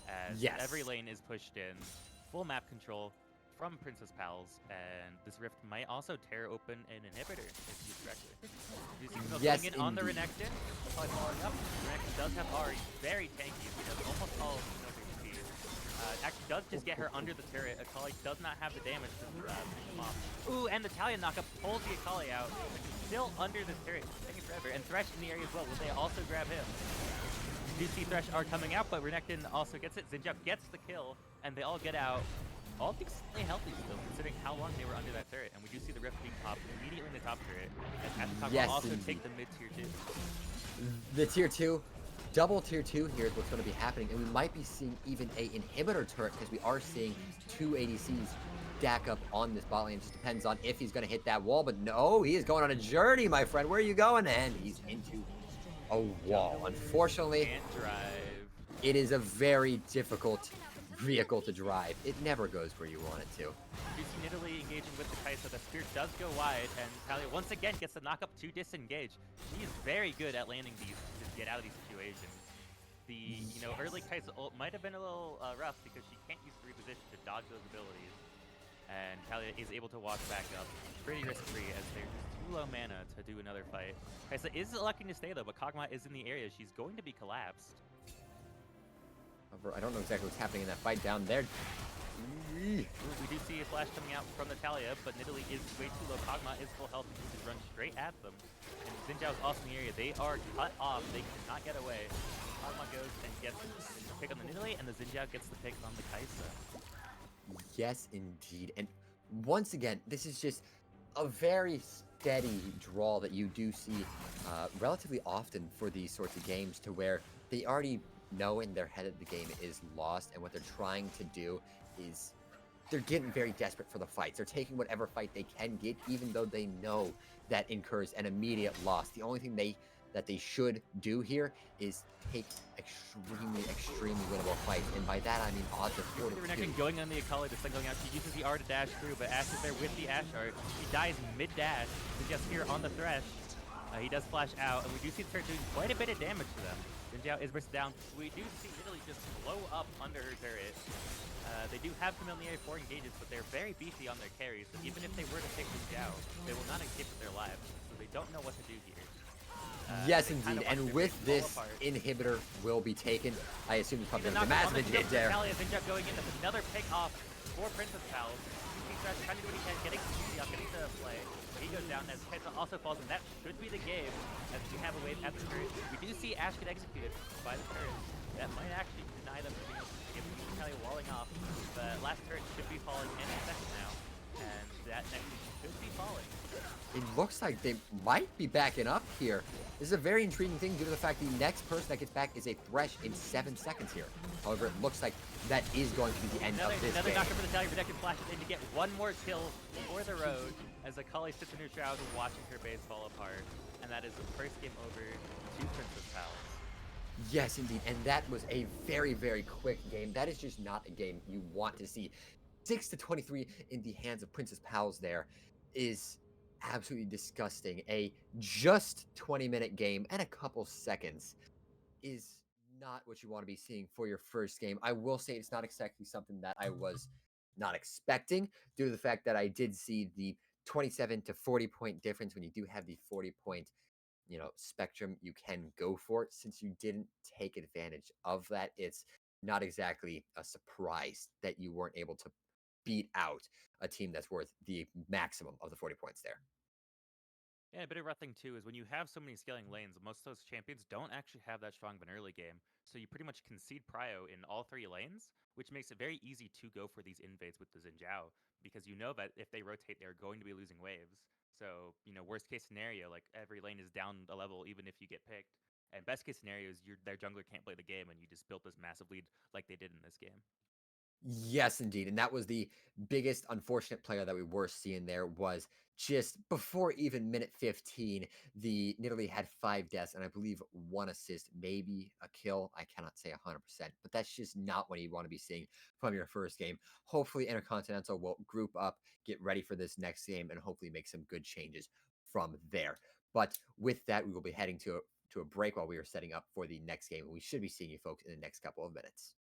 as every lane is pushed in. Full map control from Princess Pals, and this Rift might also tear open an inhibitor if used correctly. You see going in on the Renekton, probably following up. Renekton does have Ahri, very tanky. He does almost all of the HP. Actually does just get her under the turret. Akali does not have the damage to finish him off. Ooh, and the Talia knockup pulls the Akali out. Still under the turret, taking forever. And Thresh in the area as well. Will they also grab him? You see Thresh are coming out, but Renekton also gets it. Xin Zhao gets the kill, and they all get out. All decently healthy still, considering how long they were under that turret. And we do see the Rift being popped immediately in the top turret. And at the top will also take the mid-tier 2. The tier 2. Double tier 2 here is what's going to be happening, and we might be seeing even a inhibitor turret, because we are seeing 2 ADCs stack up on this bot lane. It just depends on if he's going to hit that wall, but no, he is going on a journey, my friend. Where are you going? And he's into a wall. Unfortunately, can't drive. It is a very difficult vehicle to drive. It never goes where you want it to. You see Nidalee engaging with the Kai'Sa. The spear does go wide, and Talia once again gets the knockup to disengage. She is very good at landing these to get out of these situations. The early Kai'Sa ult might have been a little rough, because she can't use the reposition to dodge those abilities. And Talia is able to walk back up pretty risk-free, as they're just too low mana to do another fight. Kai'Sa is electing to stay though, but Kog'Maw is in the area. She's going to be collapsed. I don't know exactly what's happening in that fight down there. We do see a flash coming out from Natalia, but Nidalee is way too low. Kog'Maw is full health, and he just runs straight at them. And Xin Zhao is also in the area. They are cut off. They cannot get away. Kog'Maw goes and gets the pick on the Nidalee, and the Xin Zhao gets the pick on the Kai'Sa. Yes, indeed. And once again, this is just a very steady draw that you do see relatively often for these sorts of games, to where they already know in their head that the game is lost, and what they're trying to do is they're getting very desperate for the fights. They're taking whatever fight they can get, even though they know that incurs an immediate loss. The only thing that they should do here is take extremely winnable fights, and by that I mean odds of 4 to 2. Renekton going on the Akali, the sun going out. She uses the R to dash through, but Ashe is there with the Ashe art. She dies mid-dash. Xin Zhao's here on the Thresh. He does flash out, and we do see the turret doing quite a bit of damage to them. Xin Zhao is burst down. We do see Nidalee just blow up under her turret. They do have familiar 4 engages, but they're very beefy on their carries, so even if they were to pick Xin Zhao, they will not escape with their lives, so they don't know what to do here. Yes, indeed, and with this, inhibitor will be taken. I assume it's probably going to be massive hit there. Natalia, Xin Zhao going in, that's another pick off for Princess Pals. Thresh trying to do what he can, getting easy off, getting to play. He goes down as Kenta also falls, and that should be the game as we have a wave at the turret. We do see Ash get executed by the turret. That might actually deny them from being able to get Kelly walling off. The last turret should be falling any second now, and that next should be falling. It looks like they might be backing up here. This is a very intriguing thing due to the fact the next person that gets back is a Thresh in 7 seconds here. However, it looks like that is going to be the end of this Another game. knocker for the Italian Protected flashes in to get one more kill for the road as Akali sits in her shroud watching her base fall apart. And that is the first game over to Princess Palace. Yes, indeed. And that was a very, very quick game. That is just not a game you want to see. 6-23 in the hands of Princess Pals there is absolutely disgusting. A just 20-minute game and a couple seconds is not what you want to be seeing for your first game. I will say it's not exactly something that I was not expecting due to the fact that I did see the 27 to 40 point difference. When you do have the 40-point spectrum, you can go for it. Since you didn't take advantage of that, it's not exactly a surprise that you weren't able to beat out a team that's worth the maximum of the 40 points there. Yeah, a bit of rough thing too is when you have so many scaling lanes, most of those champions don't actually have that strong of an early game. So you pretty much concede prio in all 3 lanes, which makes it very easy to go for these invades with the Xin Zhao, because you know that if they rotate, they're going to be losing waves. So, worst case scenario, like every lane is down a level even if you get picked. And best case scenario is their jungler can't play the game and you just built this massive lead like they did in this game. Yes, indeed. And that was the biggest unfortunate player that we were seeing there was just before even minute 15, the Nidalee had 5 deaths and I believe 1 assist, maybe a kill. I cannot say 100%, but that's just not what you want to be seeing from your first game. Hopefully Intercontinental will group up, get ready for this next game, and hopefully make some good changes from there. But with that, we will be heading to a break while we are setting up for the next game. We should be seeing you folks in the next couple of minutes.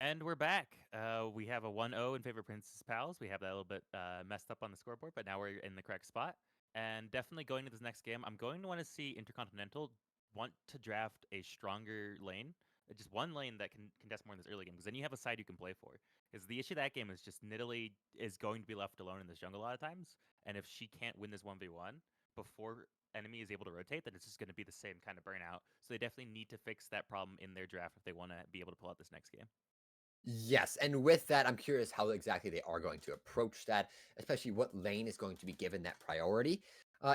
And we're back. We have a 1-0 in favor of Princess Pals. We have that a little bit messed up on the scoreboard, but now we're in the correct spot. And definitely going to this next game, I'm going to want to see Intercontinental want to draft a stronger lane. Just one lane that can contest more in this early game, because then you have a side you can play for. Because the issue of that game is just Nidalee is going to be left alone in this jungle a lot of times. And if she can't win this 1v1 before enemy is able to rotate, then it's just going to be the same kind of burnout. So they definitely need to fix that problem in their draft if they want to be able to pull out this next game. Yes, and with that, I'm curious how exactly they are going to approach that, especially what lane is going to be given that priority.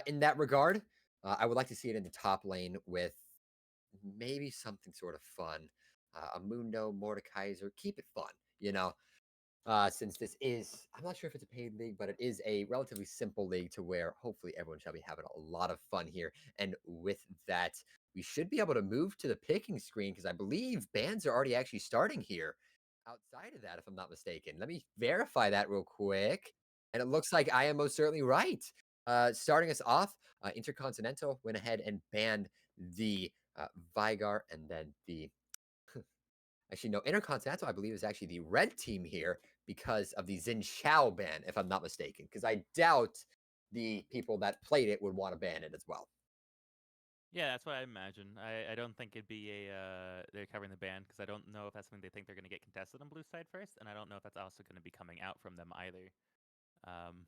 In that regard, I would like to see it in the top lane with maybe something sort of fun. A Mundo, Mordekaiser, keep it fun, you know? Since this is, I'm not sure if it's a paid league, but it is a relatively simple league to where hopefully everyone shall be having a lot of fun here. And with that, we should be able to move to the picking screen because I believe bans are already actually starting here. Outside of that, if I'm not mistaken, let me verify that real quick. And it looks like I am most certainly right. Starting us off, Intercontinental went ahead and banned the Vigar and then the actually, no, Intercontinental, I believe, is actually the red team here because of the Xin Xiao ban, if I'm not mistaken. Because I doubt the people that played it would want to ban it as well. Yeah, that's what I imagine. I don't think it'd be a they're covering the ban because I don't know if that's something they think they're going to get contested on blue side first, and I don't know if that's also going to be coming out from them either. Um,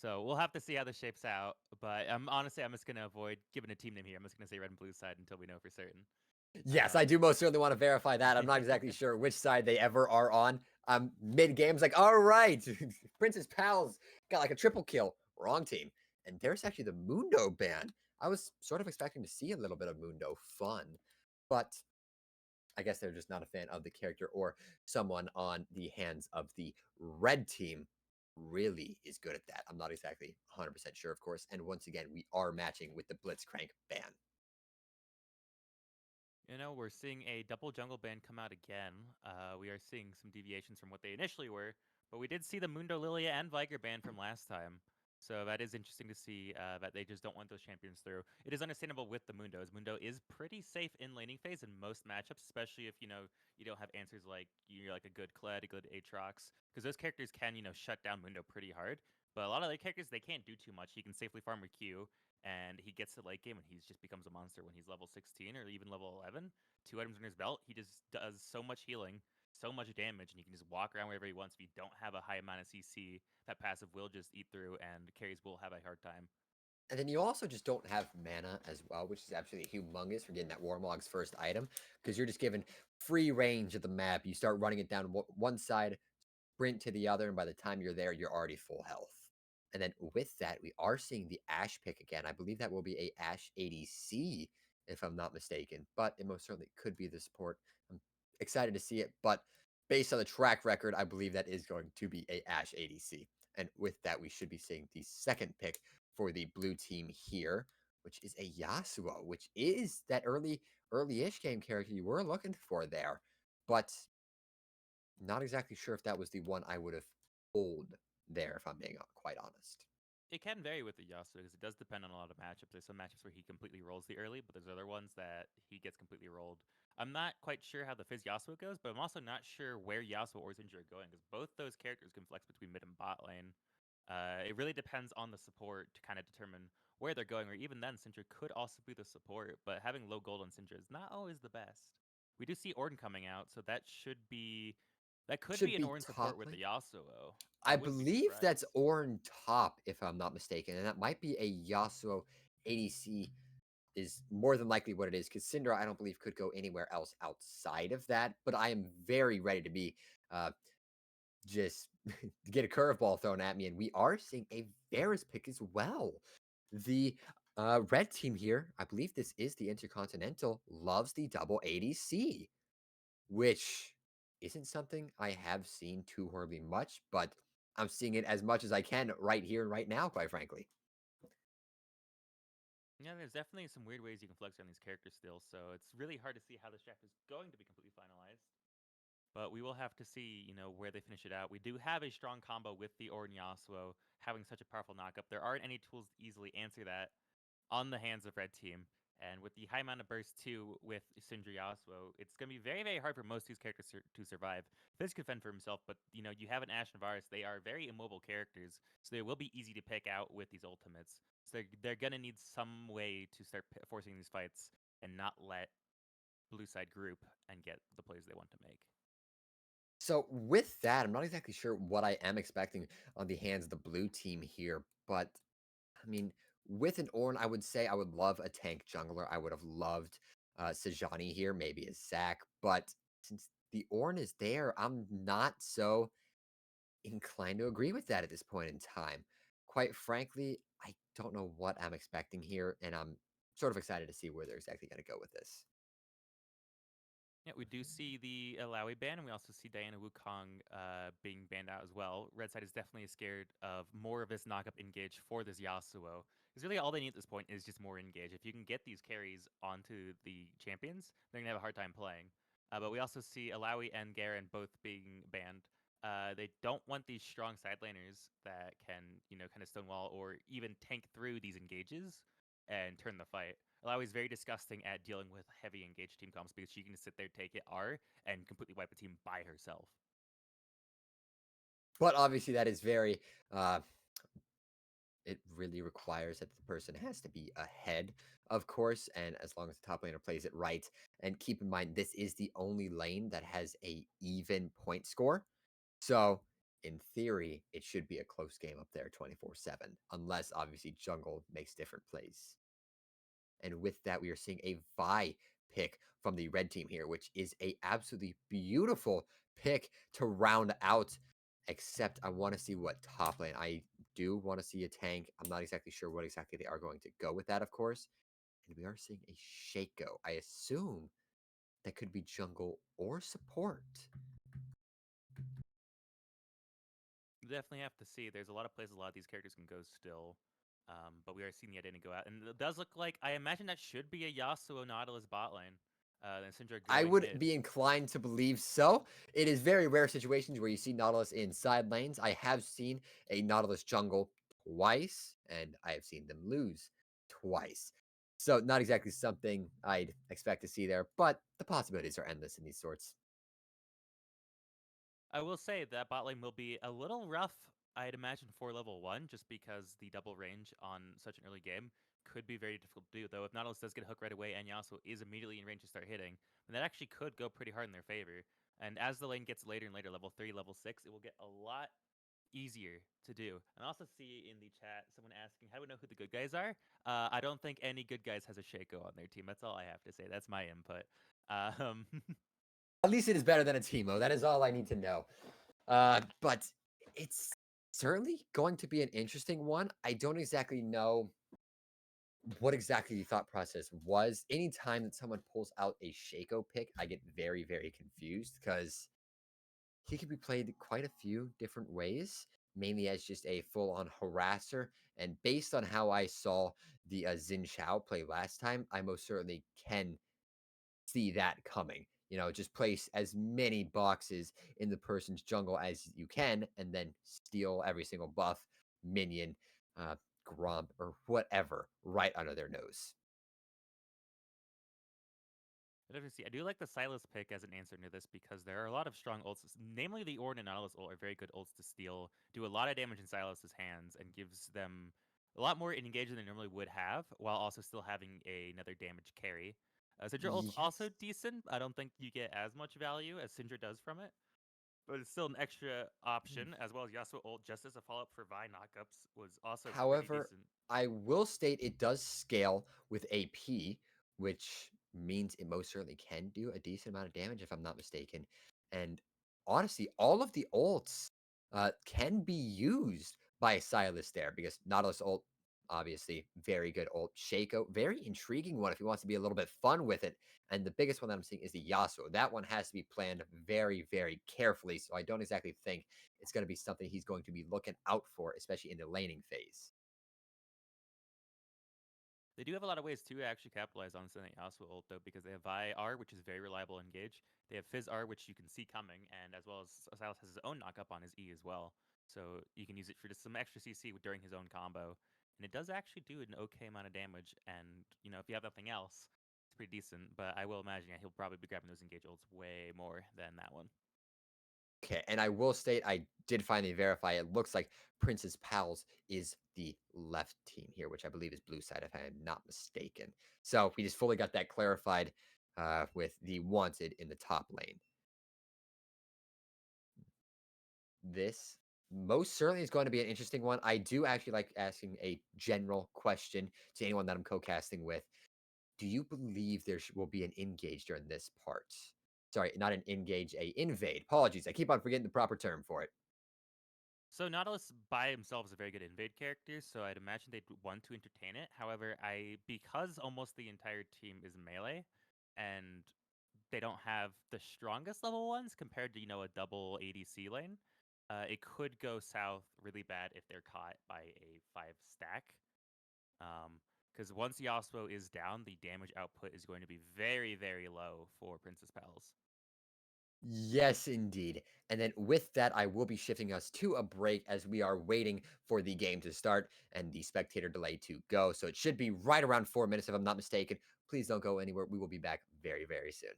so we'll have to see how this shapes out. But honestly, I'm just going to avoid giving a team name here. I'm just going to say red and blue side until we know for certain. Yes, I do most certainly want to verify that. I'm not exactly sure which side they ever are on. Mid game's like, all right, Princess Pals got like a triple kill. Wrong team. And there's actually the Mundo ban. I was sort of expecting to see a little bit of Mundo fun, but I guess they're just not a fan of the character or someone on the hands of the red team really is good at that. I'm not exactly 100% sure, of course. And once again, we are matching with the Blitzcrank ban. You know, we're seeing a double jungle ban come out again. We are seeing some deviations from what they initially were, but we did see the Mundo Lilia and Viger ban from last time. So that is interesting to see that they just don't want those champions through. It is understandable with the Mundo, as Mundo is pretty safe in laning phase in most matchups, especially if, you don't have answers like you're like a good Kled, a good Aatrox, because those characters can, shut down Mundo pretty hard. But a lot of other characters, they can't do too much. He can safely farm a Q, and he gets to late game and he just becomes a monster when he's level 16 or even level 11. 2 items in his belt, he just does so much healing, so much damage, and he can just walk around wherever he wants. If you don't have a high amount of CC, that passive will just eat through, and carries will have a hard time. And then you also just don't have mana as well, which is absolutely humongous for getting that Warmog's first item, because you're just given free range of the map. You start running it down one side, sprint to the other, and by the time you're there, you're already full health. And then with that, we are seeing the Ashe pick again. I believe that will be a Ashe ADC, if I'm not mistaken, but it most certainly could be the support. I'm excited to see it, but based on the track record, I believe that is going to be a Ashe ADC. And with that, we should be seeing the second pick for the blue team here, which is a Yasuo, which is that early-ish game character you were looking for there. But not exactly sure if that was the one I would have pulled there, if I'm being quite honest. It can vary with the Yasuo because it does depend on a lot of matchups. There's some matchups where he completely rolls the early, but there's other ones that he gets completely rolled. I'm not quite sure how the Fizz Yasuo goes, but I'm also not sure where Yasuo or Zinja are going because both those characters can flex between mid and bot lane. It really depends on the support to kind of determine where they're going, or even then, Syndra could also be the support, but having low gold on Syndra is not always the best. We do see Ornn coming out, so that could Should be an be Ornn support top with lane. the Yasuo. I I wouldn't be believe that's surprised. Ornn top, if I'm not mistaken, and that might be a Yasuo ADC is more than likely what it is, because Syndra, I don't believe, could go anywhere else outside of that, but I am very ready to be uh, just get a curveball thrown at me, and we are seeing a Varus pick as well. The red team here, I believe this is the Intercontinental, loves the double ADC, which isn't something I have seen too horribly much, but I'm seeing it as much as I can right here and right now, quite frankly. Yeah, there's definitely some weird ways you can flex on these characters still, so it's really hard to see how this draft is going to be completely finalized. But we will have to see, where they finish it out. We do have a strong combo with the Ornn Yasuo having such a powerful knockup. There aren't any tools to easily answer that on the hands of red team. And with the high amount of burst too with Sindri Yasuo, it's going to be very, very hard for most of these characters to survive. Fizz can fend for himself, but you have an Ashe and Varus. They are very immobile characters, so they will be easy to pick out with these ultimates. So they're going to need some way to start forcing these fights and not let blue side group and get the plays they want to make. So with that, I'm not exactly sure what I am expecting on the hands of the blue team here, but I mean, with an Ornn, I would say I would love a tank jungler. I would have loved Sejani here, maybe a Zac, but since the Ornn is there, I'm not so inclined to agree with that at this point in time. Quite frankly, I don't know what I'm expecting here, and I'm sort of excited to see where they're exactly going to go with this. Yeah, we do see the Alawi ban, and we also see Diana Wukong being banned out as well. Red side is definitely scared of more of this knock-up engage for this Yasuo. Because really all they need at this point is just more engage. If you can get these carries onto the champions, they're going to have a hard time playing. But we also see Alawi and Garen both being banned. They don't want these strong side laners that can, kind of stonewall or even tank through these engages and turn the fight. Alawi is very disgusting at dealing with heavy engaged team comps because she can just sit there, take it R, and completely wipe a team by herself. But obviously, that is very uh, it really requires that the person has to be ahead, of course, and as long as the top laner plays it right. And keep in mind, this is the only lane that has a even point score. So, in theory, it should be a close game up there 24/7, unless obviously jungle makes different plays. And with that, we are seeing a Vi pick from the red team here, which is a absolutely beautiful pick to round out. Except I want to see what top lane. I do want to see a tank. I'm not exactly sure what exactly they are going to go with that, of course. And we are seeing a Shaco. I assume that could be jungle or support. Definitely have to see. There's a lot of places a lot of these characters can go still. But we are seeing the identity go out. And it does look like, I imagine that should be a Yasuo Nautilus bot lane. And Syndra I going would mid. be inclined to believe so. It is very rare situations where you see Nautilus in side lanes. I have seen a Nautilus jungle twice, and I have seen them lose twice. So not exactly something I'd expect to see there, but the possibilities are endless in these sorts. I will say that bot lane will be a little rough, I'd imagine, for level 1, just because the double range on such an early game could be very difficult to do. Though if Nautilus does get a hook right away and Yasuo is immediately in range to start hitting, then that actually could go pretty hard in their favor. And as the lane gets later and later, level 3, level 6, it will get a lot easier to do. And I also see in the chat someone asking, how do we know who the good guys are? I don't think any good guys has a Shaco on their team. That's all I have to say. That's my input. Um, At least it is better than a Teemo. That is all I need to know. But it's certainly going to be an interesting one. I don't exactly know what exactly the thought process was. Anytime that someone pulls out a Shaco pick, I get very, very confused because he could be played quite a few different ways, mainly as just a full-on harasser. And based on how I saw the Xin Shao play last time, I most certainly can see that coming. Just place as many boxes in the person's jungle as you can, and then steal every single buff, minion, uh, grump, or whatever right under their nose. I definitely see. I do like the Silas pick as an answer to this because there are a lot of strong ults. Namely, the Ornn and Nautilus ult are very good ults to steal, do a lot of damage in Silas's hands, and gives them a lot more engagement than they normally would have, while also still having another damage carry. Syndra ult's Yes. also decent. I don't think you get as much value as Syndra does from it, but it's still an extra option, as well as Yasuo ult, just as a follow-up for Vi knockups, was also pretty However, decent. I will state it does scale with AP, which means it most certainly can do a decent amount of damage, if I'm not mistaken. And honestly, all of the ults can be used by Silas there because Nautilus ult, obviously, very good ult. Shaco, very intriguing one if he wants to be a little bit fun with it. And the biggest one that I'm seeing is the Yasuo. That one has to be planned very, very carefully. So I don't exactly think it's going to be something he's going to be looking out for, especially in the laning phase. They do have a lot of ways to actually capitalize on sending Yasuo ult, though, because they have Vi R, which is very reliable engage. They have Fizz R, which you can see coming, and as well as Silas has his own knockup on his E as well. So you can use it for just some extra CC during his own combo. and it does actually do an okay amount of damage. And if you have nothing else, it's pretty decent. But I will imagine he'll probably be grabbing those engage ults way more than that one. Okay, and I will state I did finally verify. It looks like Princess Pals is the left team here, which I believe is blue side, if I am not mistaken. So we just fully got that clarified with the wanted in the top lane. This most certainly is going to be an interesting one. I do actually like asking a general question to anyone that I'm co-casting with. Do you believe there will be an engage during this part? Sorry, not an engage, a invade. Apologies, I keep on forgetting the proper term for it. So Nautilus by himself is a very good invade character, so I'd imagine they'd want to entertain it. However, because almost the entire team is melee, and they don't have the strongest level ones compared to a double ADC lane, it could go south really bad if they're caught by a 5 stack. Because once Yasuo is down, the damage output is going to be very, very low for Princess Pals. Yes, indeed. And then with that, I will be shifting us to a break as we are waiting for the game to start and the spectator delay to go. So it should be right around 4 minutes, if I'm not mistaken. Please don't go anywhere. We will be back very, very soon.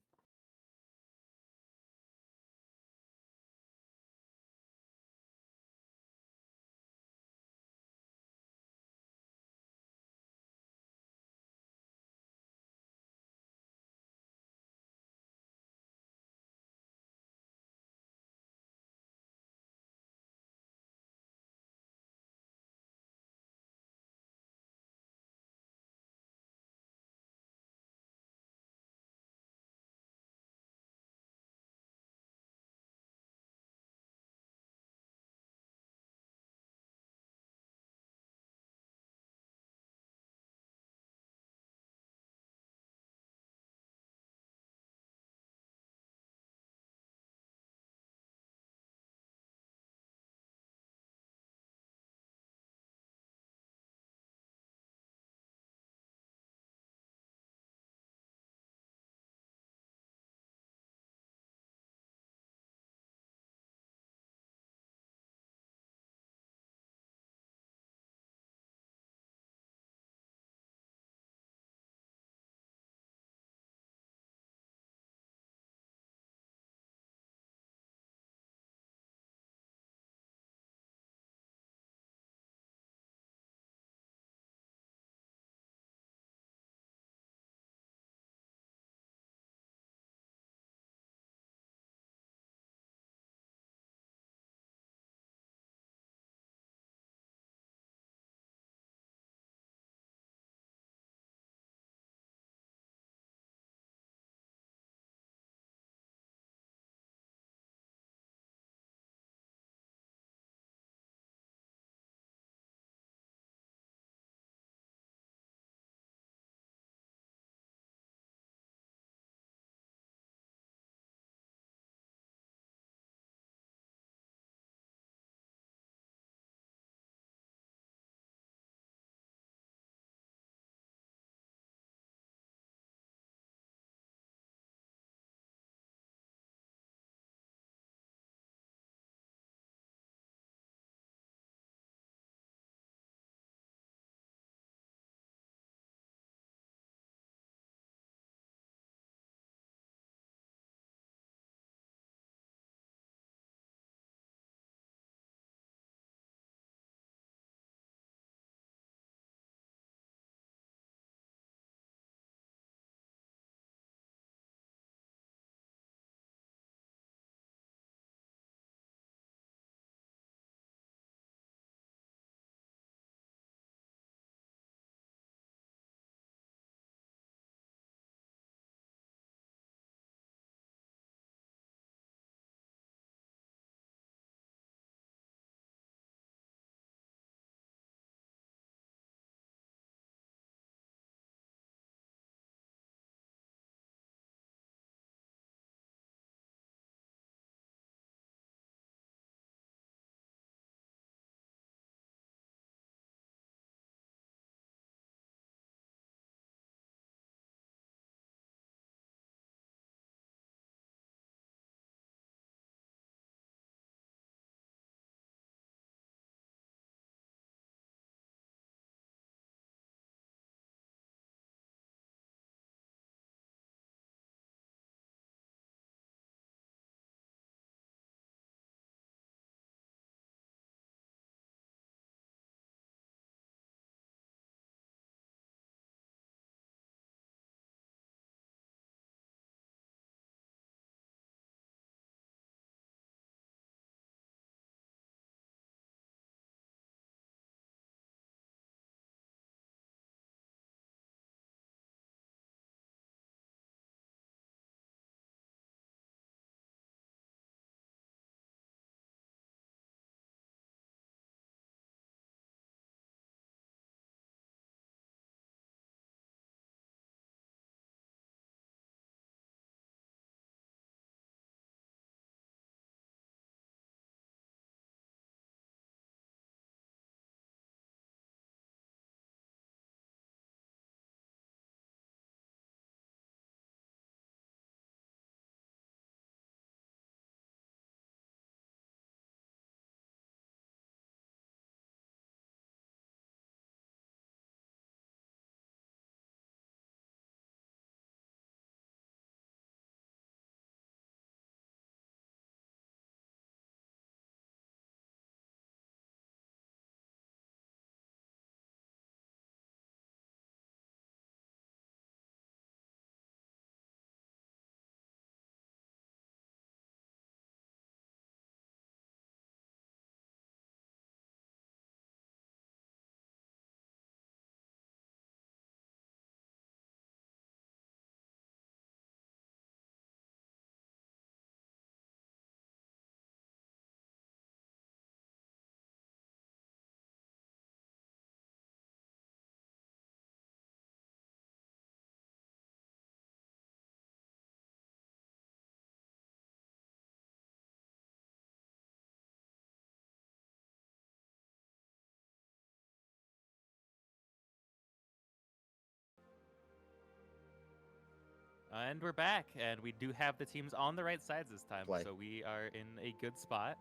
And we're back, and we do have the teams on the right sides this time, Play. so we are in a good spot.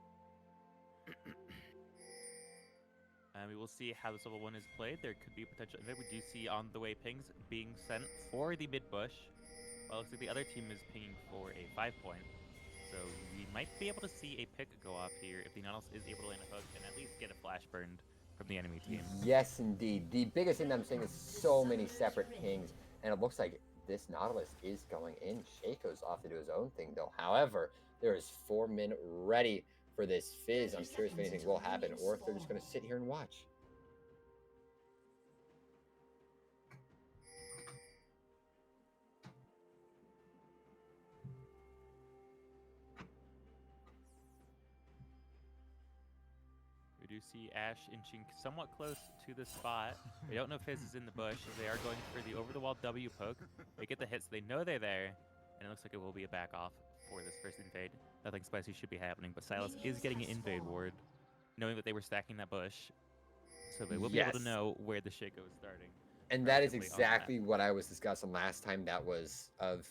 And we will see how this level 1 is played. There could be potential event. We do see on the way pings being sent for the mid bush. Well, looks like the other team is pinging for a 5-point. So we might be able to see a pick go off here if the Nautilus is able to land a hook and at least get a flash burned from the enemy team. Yes, indeed. The biggest thing that I'm seeing is so many separate pings, and it looks like this Nautilus is going in. Shaco's off to do his own thing, though. However, there is 4 men ready for this Fizz. I'm curious if anything will happen, or if they're just going to sit here and watch. We do see Ash inching somewhat close to the spot. We don't know if Fizz is in the bush. They are going for the over-the-wall W poke. They get the hits. They know they're there. And it looks like it will be a back off for this first invade. Nothing spicy should be happening, but Silas is getting an invade ward, knowing that they were stacking that bush. So they will be able to know where the Shaco is starting. And that is exactly what I was discussing last time. That was of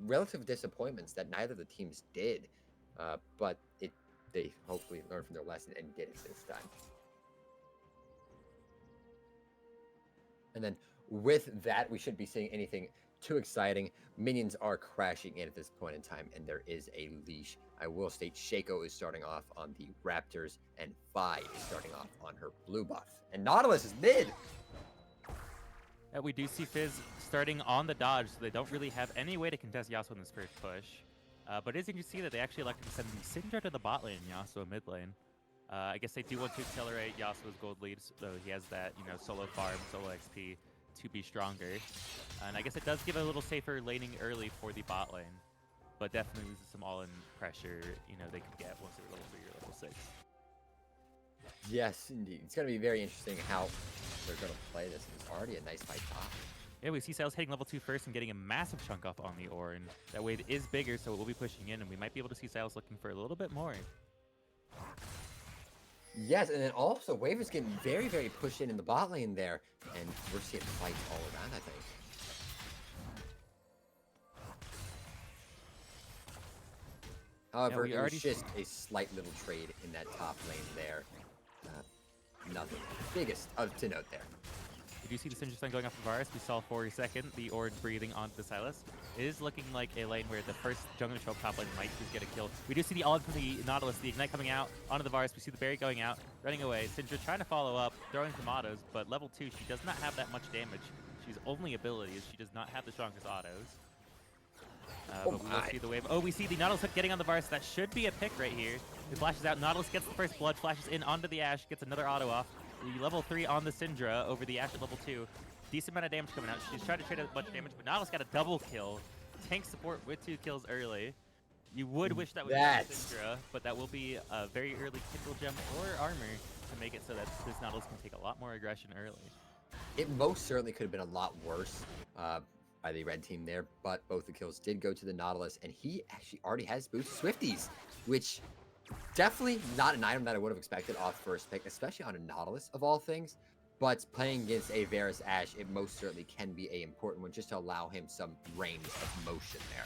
relative disappointments that neither of the teams did. But they hopefully learned from their lesson and did it this time. And then with that, we shouldn't be seeing anything too exciting. Minions are crashing in at this point in time, and there is a leash. I will state Shaco is starting off on the Raptors, and Vi is starting off on her blue buff. And Nautilus is mid! We do see Fizz starting on the dodge, so they don't really have any way to contest Yasuo in this first push. But it is interesting to see that they actually elected to send the Syndra to the bot lane and Yasuo mid lane. I guess they do want to accelerate Yasuo's gold lead, so he has that, solo farm, solo XP to be stronger. And I guess it does give a little safer laning early for the bot lane, but definitely loses some all-in pressure, they could get once they're level 3 or level 6. Yes, indeed. It's going to be very interesting how they're going to play this. It's already a nice fight top. Yeah, we see Silas hitting level 2 first and getting a massive chunk off on the Ornn. That wave is bigger, so it will be pushing in, and we might be able to see Silas looking for a little bit more. Yes, and then also Wave is getting very, very pushed in the bot lane there, and we're seeing fights all around, I think. However, it was just a slight little trade in that top lane there. Nothing biggest to note there. We do see the Syndra stun going off of Varus. We saw for a second the Ornn breathing onto the Silas. It is looking like a lane where the first jungle control top lane might just get a kill. We do see the ult from the Nautilus, the Ignite coming out onto the Varus. We see the Berry going out, running away. Syndra trying to follow up, throwing some autos, but level 2, she does not have that much damage. She's only ability is she does not have the strongest autos. But we will see the wave. Oh, we see the Nautilus hook getting on the Varus. That should be a pick right here. It flashes out. Nautilus gets the first blood, flashes in onto the Ashe, gets another auto off. The level 3 on the Syndra over the Ashe at level 2. Decent amount of damage coming out. She's trying to trade a bunch of damage, but Nautilus got a double kill. Tank support with 2 kills early. You would wish that was Syndra, but that will be a very early Kindle Gem or armor to make it so that this Nautilus can take a lot more aggression early. It most certainly could have been a lot worse by the red team there, but both the kills did go to the Nautilus, and he actually already has boost Swifties, which definitely not an item that I would have expected off first pick, especially on a Nautilus of all things. But playing against a Varus Ashe, it most certainly can be an important one just to allow him some range of motion there.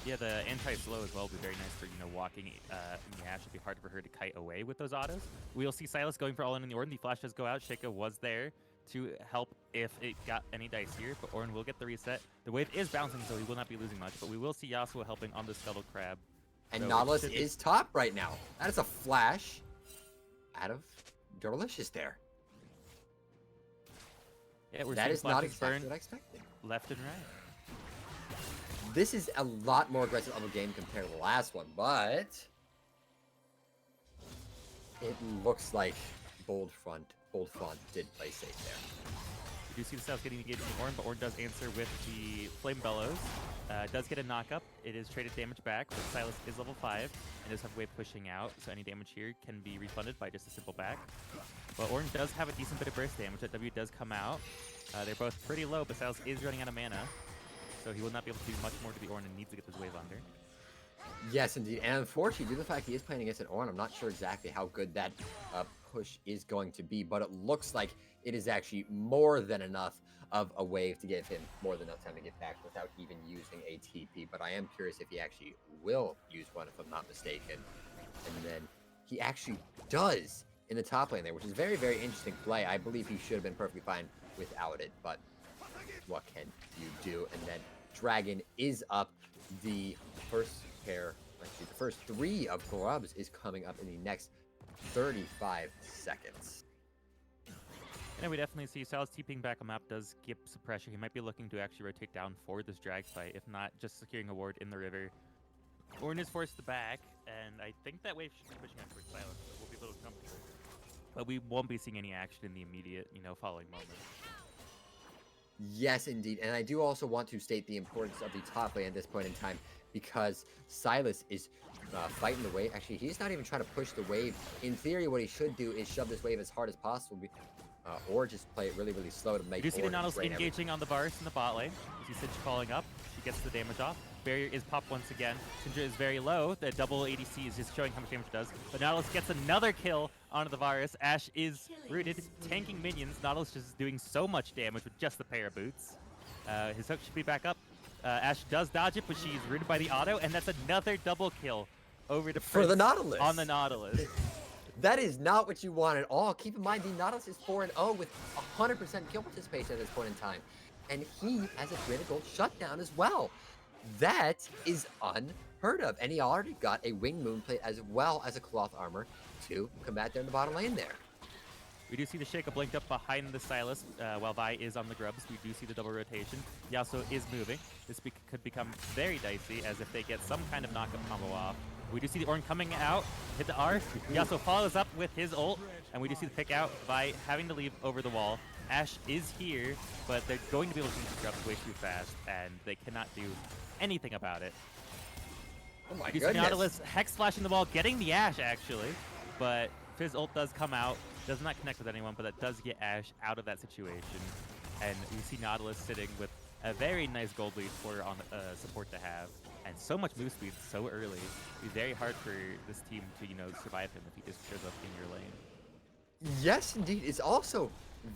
Yeah, the anti-slow as well will be very nice for, walking in the Ashe. It'd be hard for her to kite away with those autos. We'll see Silas going for all in the Ornn. The flash does go out. Shaco was there to help if it got any dice here, but Ornn will get the reset. The wave is bouncing, so he will not be losing much, but we will see Yasuo helping on the Scuttle Crab. And so Nautilus is top right now. That is a flash out of Delicious there. Yeah, that is not exactly what I expected. Left and right. This is a lot more aggressive of a game compared to the last one, but it looks like Bold Front did play safe there. We do see the Silas getting engaged in the Ornn, but Ornn does answer with the Flame Bellows. Does get a knock-up. It is traded damage back, but Silas is level 5 and does have a wave pushing out, so any damage here can be refunded by just a simple back. But Ornn does have a decent bit of burst damage. That W does come out. They're both pretty low, but Silas is running out of mana, so he will not be able to do much more to the Ornn and needs to get this wave under. Yes, indeed. And unfortunately, due to the fact he is playing against an Ornn, I'm not sure exactly how good that push is going to be, but it looks like it is actually more than enough of a wave to give him more than enough time to get back without even using a TP. But I am curious if he actually will use one, if I'm not mistaken. And then he actually does in the top lane there, which is very, very interesting play. I believe he should have been perfectly fine without it, but what can you do? And then Dragon is up. The first pair, actually the first 3 of Grubs is coming up in the next 35 seconds. And we definitely see Sal's TPing back on map does give some pressure. He might be looking to actually rotate down for this drag fight, if not just securing a ward in the river. Ornn is forced to back, and I think that wave should be pushing out towards Silence, so we'll be a little comfortable. But we won't be seeing any action in the immediate, following moment. Yes, indeed. And I do also want to state the importance of the top lane at this point in time, because Silas is fighting the wave. Actually, he's not even trying to push the wave. In theory, what he should do is shove this wave as hard as possible, or just play it really, really slow to make. You do see the Nautilus engaging on the Varus in the bot lane. You see Singe calling up. She gets the damage off. Barrier is popped once again. Syndra is very low. The double ADC is just showing how much damage it does. But Nautilus gets another kill onto the Varus. Ashe is rooted, tanking minions. Nautilus just doing so much damage with just the pair of boots. His hook should be back up. Ashe does dodge it, but she's rooted by the auto, and that's another double kill over to for the Nautilus. On the Nautilus. That is not what you want at all. Keep in mind, the Nautilus is 4-0 with 100% kill participation at this point in time. And he has a critical shutdown as well. That is unheard of. And he already got a Wing Moon plate as well as a cloth armor to combat there in the bottom lane there. We do see the Shaco blinked up behind the Silas while Vi is on the Grubs. We do see the double rotation. Yasuo is moving. This could become very dicey as if they get some kind of knockup combo off. We do see the Ornn coming out, hit the R. Yasuo follows up with his ult, and we do see the pick out by having to leave over the wall. Ashe is here, but they're going to be able to use the Grubs way too fast, and they cannot do anything about it. Oh my goodness. Nautilus Hex flashing the wall, getting the Ashe actually, but Fizz ult does come out, does not connect with anyone, but that does get Ashe out of that situation. And we see Nautilus sitting with a very nice gold lead for on support to have, and so much move speed so early. It'd be very hard for this team to, survive him if he just shows up in your lane. Yes, indeed. It's also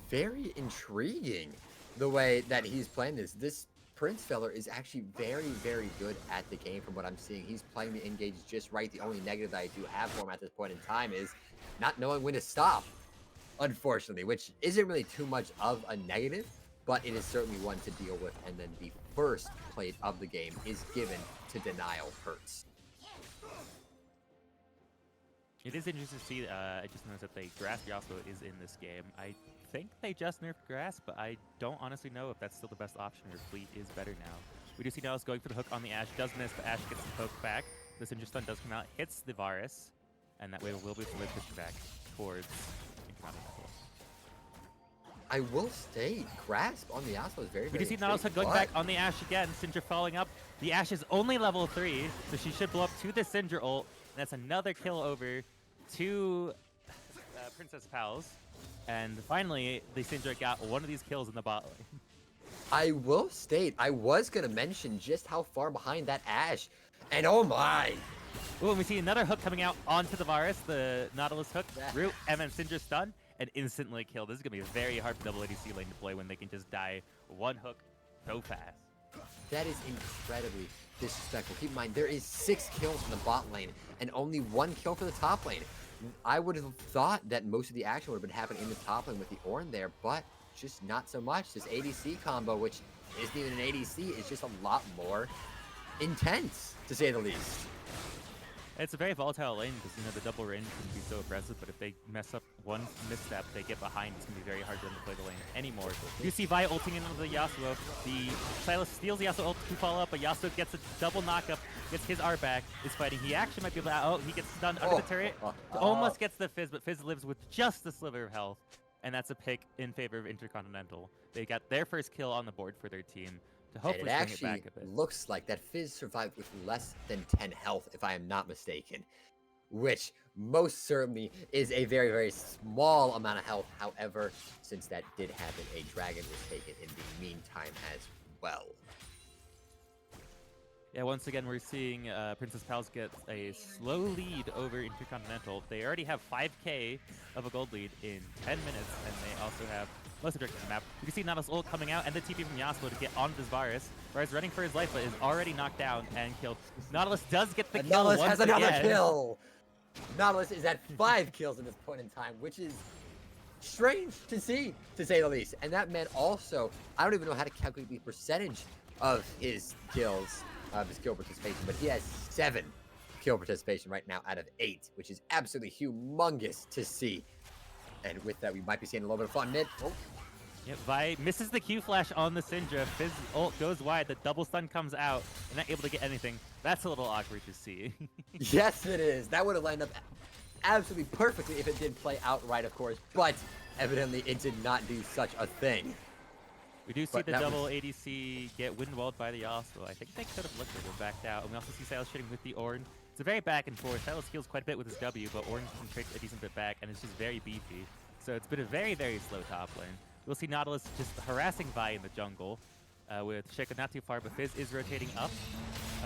very intriguing the way that he's playing this. This Prince feller is actually very, very good at the game from what I'm seeing. He's playing the engage just right. The only negative that I do have for him at this point in time is not knowing when to stop, unfortunately, which isn't really too much of a negative, but it is certainly one to deal with. And then the first plate of the game is given to Denial Hurts. It is interesting to see. I just noticed that the Grass Yasuo is in this game. I think they just nerfed Grass, but I don't honestly know if that's still the best option or Fleet is better now. We do see Nautilus going for the hook on the Ashe. Does miss, but Ashe gets the poke back. This Injure Stun does come out, hits the Varus, and that way will be pushed back towards Inter Continental. I will state, Grasp on the Yasuo is very, We do see Nautilus going back on the Ashe again. Syndra following up. The Ashe is only level 3, so she should blow up to the Syndra ult. And that's another kill over to Princess Pals. And finally, the Syndra got one of these kills in the bot lane. I will state, I was going to mention just how far behind that Ashe. And oh my! Ooh, and we see another hook coming out onto the Varus, the Nautilus hook, root, and then Syndra stun, and instantly kill. This is going to be a very hard double ADC lane to play when they can just die one hook so fast. That is incredibly disrespectful. Keep in mind, there is 6 kills in the bot lane, and only 1 kill for the top lane. I would have thought that most of the action would have been happening in the top lane with the Ornn there, but just not so much. This ADC combo, which isn't even an ADC, is just a lot more intense, to say the least. It's a very volatile lane because, the double range can be so aggressive, but if they mess up one misstep, they get behind. It's going to be very hard for them to play the lane anymore. You see Vi ulting into the Yasuo. The Silas steals the Yasuo ult to follow up, but Yasuo gets a double knockup, gets his R back, is fighting. He actually might be able to, oh, he gets stunned under the turret. Almost gets the Fizz, but Fizz lives with just a sliver of health. And that's a pick in favor of Intercontinental. They got their first kill on the board for their team. And it actually looks like that Fizz survived with less than 10 health, if I am not mistaken. Which most certainly is a very, very small amount of health. However, since that did happen, a dragon was taken in the meantime as well. Yeah, once again, we're seeing Princess Pals get a slow lead over Intercontinental. They already have 5k of a gold lead in 10 minutes, and they also have most objectives on the map. You can see Nautilus ult coming out and the TP from Yasuo to get onto this Varus. Varus running for his life, but is already knocked down and killed. Nautilus does get the kill Nautilus once has another again. kill! Nautilus is at 5 kills at this point in time, which is strange to see, to say the least. And that man also, I don't even know how to calculate the percentage of his kills, of his kill participation, but he has 7 kill participation right now out of 8, which is absolutely humongous to see. And with that, we might be seeing a little bit of fun mid. Oh. Yep, Vi misses the Q flash on the Syndra. Fizz ult goes wide, the double stun comes out, and not able to get anything. That's a little awkward to see. Yes, it is. That would have lined up absolutely perfectly if it did play out right, of course, but evidently it did not do such a thing. We do see the double ADC get windwalled by the Yasuo. I think they could have looked at it backed out. And we also see Silas shooting with the Ornn. It's a very back and forth. Silas heals quite a bit with his W, but Ornn can trade a decent bit back, and it's just very beefy. So it's been a very, very slow top lane. We'll see Nautilus just harassing Vi in the jungle with Shaco not too far, but Fizz is rotating up.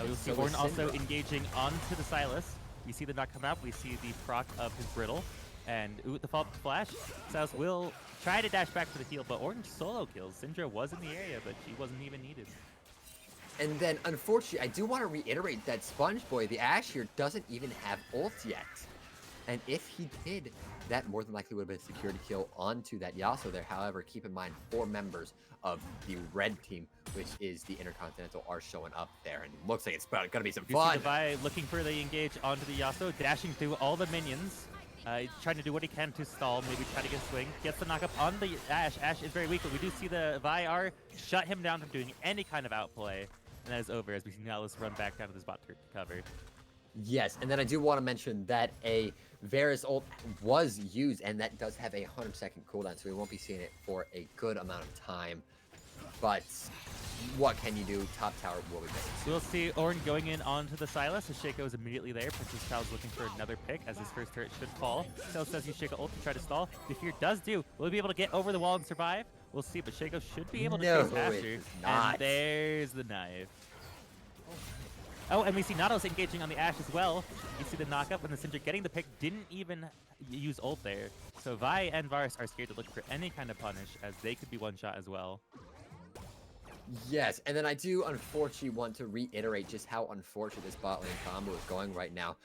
We'll see Ornn also engaging onto the Silas. We see the knock come out. We see the proc of his brittle. And the follow-up flash. Silas will try to dash back for the heal, but Ornn solo kills. Syndra was in the area, but she wasn't even needed. And then, unfortunately, I do want to reiterate that Sponge Boy, the Ashe here, doesn't even have ult yet. And if he did, that more than likely would have been a security kill onto that Yasuo there. However, keep in mind, 4 members of the red team, which is the Intercontinental, are showing up there. And looks like it's going to be some fun. Vi looking for the engage onto the Yasuo, dashing through all the minions. Trying to do what he can to stall, maybe try to get a swing. Gets the knock up on the Ashe. Ashe is very weak, but we do see the Vi R shut him down from doing any kind of outplay. And that is over as we see Nautilus run back down to this bot to cover. Yes, and then I do want to mention that a Varus ult was used, and that does have a 100-second cooldown, so we won't be seeing it for a good amount of time. But what can you do? Top tower will be missing. We'll see Ornn going in onto the Silas as Shaco is immediately there. Princess Pal's looking for another pick as his first turret should fall. Silas says use Shaco ult to try to stall. The fear does do. Will he be able to get over the wall and survive? We'll see, but Shaco should be able to chase faster. And there's the knife. Oh, and we see Nautilus engaging on the Ashe as well. You see the knock-up, and the Syndra getting the pick, didn't even use ult there. So Vi and Varus are scared to look for any kind of punish, as they could be one-shot as well. Yes, and then I do unfortunately want to reiterate just how unfortunate this bot lane combo is going right now.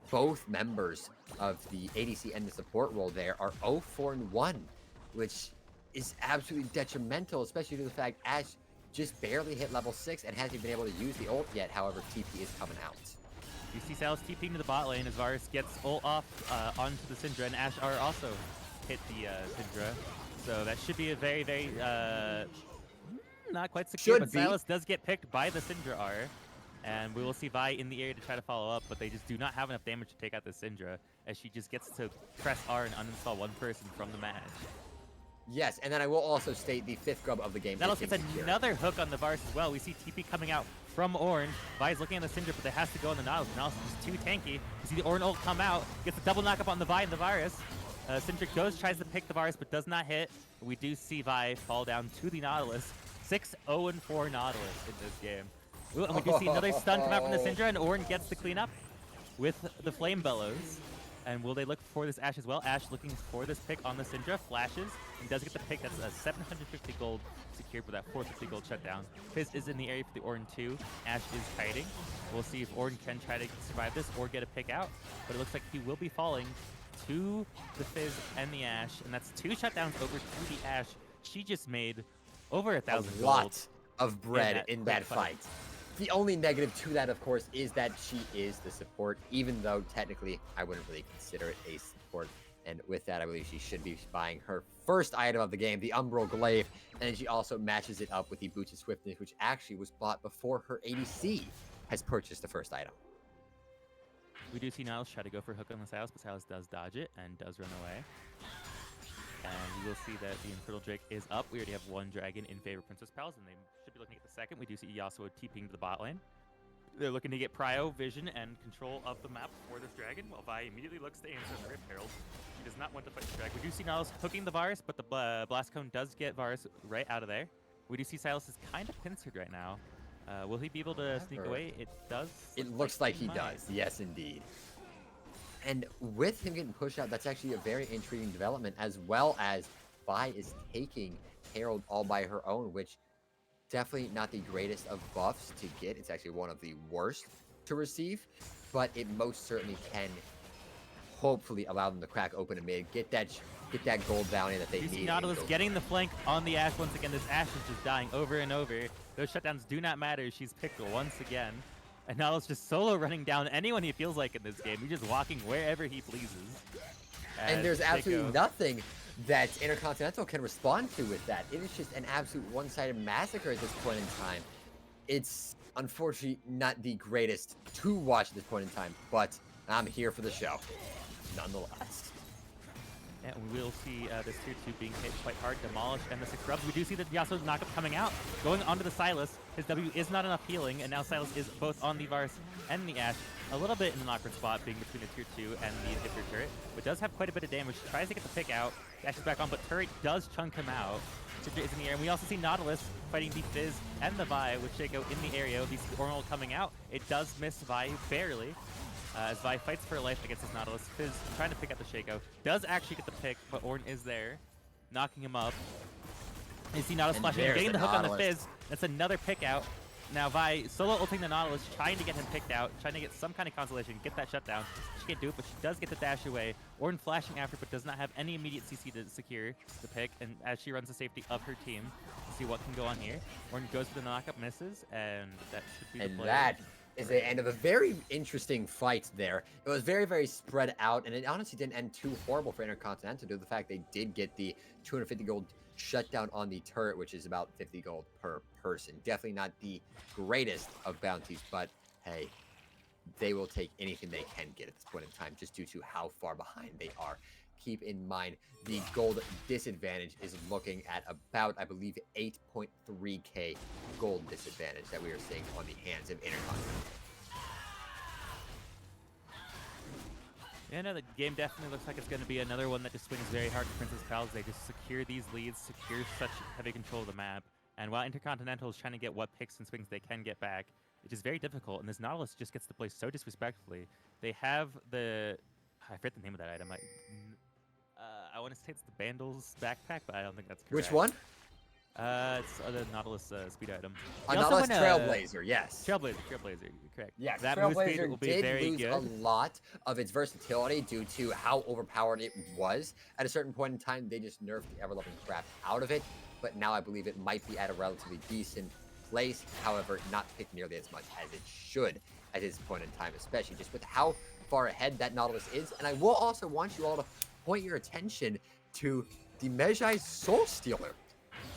Both members of the ADC and the support role there are 0-4-1, which is absolutely detrimental, especially to the fact Ashe just barely hit level 6 and hasn't been able to use the ult yet. However, TP is coming out. You see Silas TPing to the bot lane as Varus gets ult off onto the Syndra, and Ashe R also hit the Syndra. So that should be a very, very, not quite secure, but Silas does get picked by the Syndra R. And we will see Vi in the area to try to follow up, but they just do not have enough damage to take out the Syndra, as she just gets to press R and uninstall one person from the match. Yes, and then I will also state the 5th grub of the game. Nautilus gets another hook on the Varus as well. We see TP coming out from Ornn. Vi's looking at the Syndra, but they has to go on the Nautilus. Nautilus is too tanky. You see the Ornn ult come out, gets a double knock-up on the Vi and the Varus. Syndra goes, tries to pick the Varus, but does not hit. We do see Vi fall down to the Nautilus. 6-0-4 Nautilus in this game. Ooh, and we do see another stun come out from the Syndra, and Ornn gets the cleanup with the Flame Bellows. And will they look for this Ashe as well? Ashe looking for this pick on the Syndra, flashes, and does get the pick. That's a 750 gold secured with that 450 gold shutdown. Fizz is in the area for the Ornn too. Ashe is kiting. We'll see if Ornn can try to survive this or get a pick out. But it looks like he will be falling to the Fizz and the Ashe. And that's 2 shutdowns over to the Ashe. She just made over 1,000 gold. A lot of bread in that fight. The only negative to that, of course, is that she is the support, even though technically I wouldn't really consider it a support. And with that, I believe she should be buying her first item of the game, the Umbral Glaive. And she also matches it up with the Boots of Swiftness, which actually was bought before her ADC has purchased the first item. We do see Niles try to go for a hook on the Silas, but Silas does dodge it and does run away. And we will see that the Infernal Drake is up. We already have 1 dragon in favor of Princess Pals, and they should be looking at the second. We do see Yasuo TPing to the bot lane. They're looking to get prio, vision, and control of the map for this dragon, while Vi immediately looks to answer the Rift Herald. He does not want to fight the dragon. We do see Niles hooking the Varus, but the Blast Cone does get Varus right out of there. We do see Silas is kind of pincered right now. Will he be able to sneak However, away? It does. it looks like he might. does. Yes, indeed. And with him getting pushed out, that's actually a very intriguing development, as well as Vi is taking Herald all by her own, which definitely not the greatest of buffs to get. It's actually one of the worst to receive, but it most certainly can hopefully allow them to crack open a mid, get that gold bounty that they You need. see Nautilus getting the flank on the Ashe once again. This Ashe is just dying over and over. Those shutdowns do not matter. She's picked once again. And Nautilus just solo running down anyone he feels like in this game. He's just walking wherever he pleases. And there's absolutely nothing that Intercontinental can respond to with that. It is just an absolute one-sided massacre at this point in time. It's unfortunately not the greatest to watch at this point in time, but I'm here for the show, nonetheless. And we will see this tier 2 being hit quite hard, demolished, and the 6 rubs. We do see the Yasuo knockup coming out, going onto the Sylas. His W is not enough healing, and now Sylas is both on the Varus and the Ashe. A little bit in an awkward spot, being between the tier 2 and the inhibitor turret, but does have quite a bit of damage. Tries to get the pick out. The Ashe is back on, but turret does chunk him out. Is in the air, and we also see Nautilus fighting the Fizz and the Vi with Shaco in the area. We see Ornal coming out. It does miss Vi barely. As Vi fights for life against his Nautilus. Fizz trying to pick up the Shaco. Does actually get the pick, but Ornn is there, knocking him up. You see Nautilus flashing, getting the hook on the Fizz. That's another pick out. Now Vi solo ulting the Nautilus, trying to get him picked out, trying to get some kind of consolation, get that shutdown. She can't do it, but she does get the dash away. Ornn flashing after, but does not have any immediate CC to secure the pick. And as she runs the safety of her team, see what can go on here. Ornn goes for the knockup, misses, and that should be the play. That is the end of a very interesting fight there. It was very, very spread out, and it honestly didn't end too horrible for Intercontinental due to the fact they did get the 250 gold shutdown on the turret, which is about 50 gold per person. Definitely not the greatest of bounties, but hey, they will take anything they can get at this point in time just due to how far behind they are. Keep in mind, the gold disadvantage is looking at about, I believe, 8.3k gold disadvantage that we are seeing on the hands of Intercontinental. Yeah, no, the game definitely looks like it's going to be another one that just swings very hard for Princess Pals. They just secure these leads, secure such heavy control of the map. And while Intercontinental is trying to get what picks and swings they can get back, it is very difficult. And this Nautilus just gets to play so disrespectfully. They have the... I forget the name of that item. I want to say it's the Bandles backpack, but I don't think that's correct. Which one? It's the Nautilus speed item. A Nautilus Trailblazer, yes. Trailblazer, correct. Yes, that Trailblazer will be did very lose good. a lot of its versatility due to how overpowered it was. At a certain point in time, they just nerfed the ever-loving crap out of it, but now I believe it might be at a relatively decent place. However, not picked nearly as much as it should at this point in time, especially just with how far ahead that Nautilus is. And I will also want you all to point your attention to the Mejai's Soul Stealer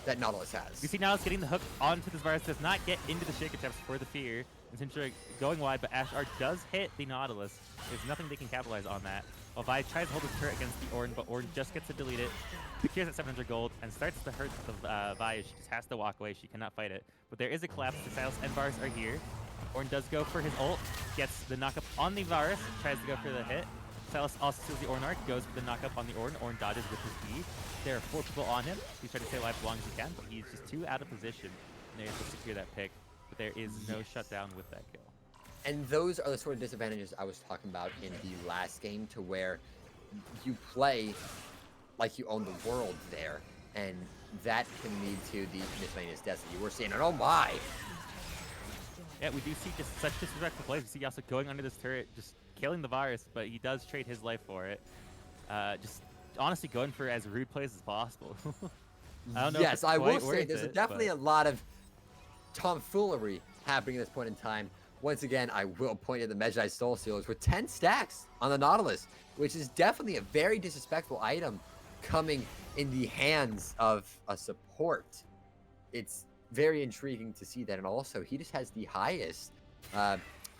that Nautilus has. You see Nautilus getting the hook onto this Varus, does not get into the shake attempts for the fear. Essentially going wide, but Ashe does hit the Nautilus. There's nothing they can capitalize on that. While Vi tries to hold his turret against the Ornn, but Ornn just gets to delete it, secures at 700 gold, and starts to hurt the Vi. She just has to walk away. She cannot fight it. But there is a collapse. The Sylas and Varus are here. Ornn does go for his ult, gets the knockup on the Varus, tries to go for the hit. Sylas also sees the Ornn arc, goes for the knockup on the Ornn. Ornn dodges with his E. There are 4 people on him. He's trying to stay alive as long as he can, but he's just too out of position. And they're able to secure that pick, but there is no shutdown with that kill. And those are the sort of disadvantages I was talking about in the last game, to where you play like you own the world there, and that can lead to the miscellaneous deaths that you were seeing. And oh my! Yeah, we do see just such disrespectful plays. We see Yasuo going under this turret, just killing the Varus, but he does trade his life for it. Just honestly going for as rude plays as possible. I don't know. Yes, I will say there's definitely a lot of tomfoolery happening at this point in time. Once again, I will point at the Mejai Soul Stealers with 10 stacks on the Nautilus, which is definitely a very disrespectful item coming in the hands of a support. It's very intriguing to see that, and also he just has the highest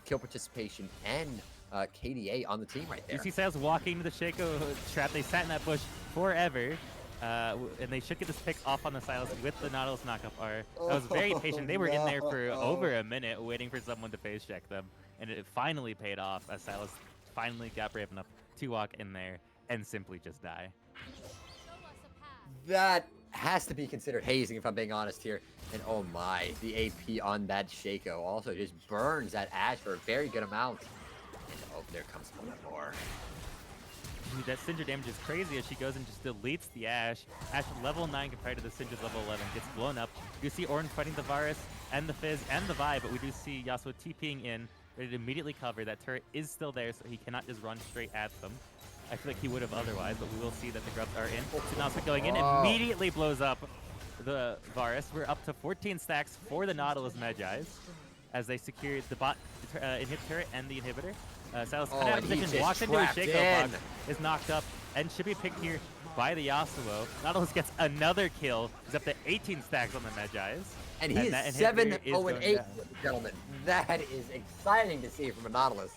kill participation and KDA on the team right there. You see Sylas walking into the Shaco trap. They sat in that bush forever, and they should get this pick off on the Sylas with the Nautilus knockup R. That was very patient. They were in there for over a minute waiting for someone to phase check them, and it finally paid off as Sylas finally got brave enough to walk in there and simply just die. That has to be considered hazing if I'm being honest here. And oh my, the AP on that Shaco also just burns that Ash for a very good amount. And oh, there comes one more. Dude, that Syndra damage is crazy as she goes and just deletes the Ash. Ash level 9 compared to the Syndra's level 11 gets blown up. You see Ornn fighting the Varus and the Fizz and the Vi, but we do see Yasuo TPing in, ready to immediately cover. That turret is still there, so he cannot just run straight at them. I feel like he would have otherwise, but we will see that the grubs are in. Yasuo going in, immediately blows up the Varus. We're up to 14 stacks for the Nautilus Magi's as they secure the bot inhib turret and the inhibitor. Sylas cut out of position, walks into a Shaco box, is knocked up, and should be picked here by the Yasuo. Nautilus gets another kill. He's up to 18 stacks on the Magi's. And he is 7-0-8, gentlemen. That is exciting to see from a Nautilus.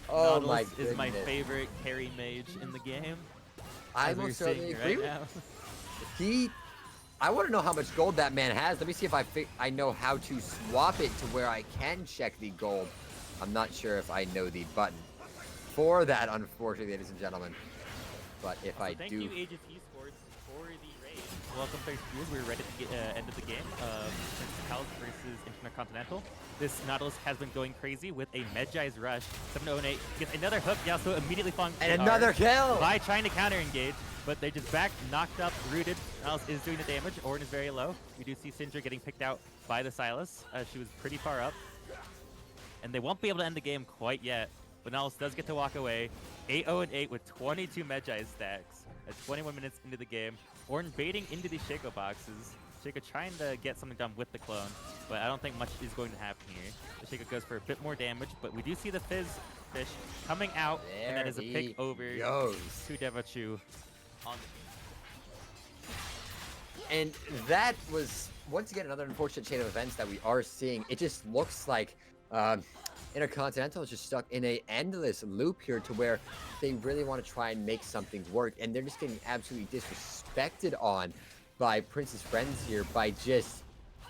Oh my goodness. Is my favorite carry mage in the game. I most certainly agree with I want to know how much gold that man has. Let me see if I know how to swap it to where I can check the gold. I'm not sure if I know the button for that, unfortunately, ladies and gentlemen. But if I do... Thank you, Age of Esports, for the raid. Welcome, Third Viewers. We're ready to get end of the game of Prince Pals versus Inter Continental. This Nautilus has been going crazy with a Medjai's Rush. 7-0-8 gets another hook. Yasuo immediately falling. And another kill! By trying to counter-engage, but they just back, knocked up, rooted. Nautilus is doing the damage. Ornn is very low. We do see Syndra getting picked out by the Sylas. She was pretty far up. And they won't be able to end the game quite yet. But Nautilus does get to walk away. 8-0-8 with 22 Medjai stacks at 21 minutes into the game. Ornn baiting into these Shaco boxes. Shaco trying to get something done with the clone, but I don't think much is going to happen here. The Shaco goes for a bit more damage, but we do see the Fizz fish coming out, and that is a pick over to Devachu on the And that was, once again, another unfortunate chain of events that we are seeing. It just looks like Intercontinental is just stuck in a endless loop here to where they really want to try and make something work, and they're just getting absolutely disrespected on by Prince's friends here by just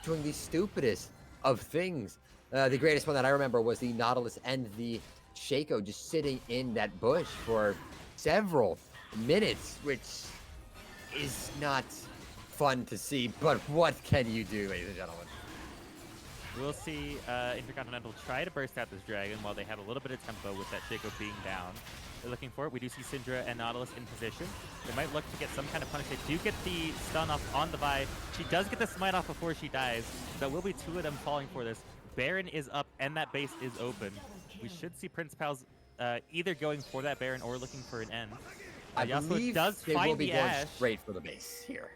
doing the stupidest of things. The greatest one that I remember was the Nautilus and the Shaco just sitting in that bush for several minutes, which is not fun to see, but what can you do, ladies and gentlemen? We'll see Intercontinental try to burst out this dragon while they have a little bit of tempo with that Shaco being down. They're looking for it. We do see Syndra and Nautilus in position. They might look to get some kind of punish. They do get the stun off on the Vi. She does get the smite off before she dies. So will be two of them falling for this. Baron is up and that base is open. We should see Prince Pals either going for that Baron or looking for an end. I believe does they find will be the going Ash. straight for the base here.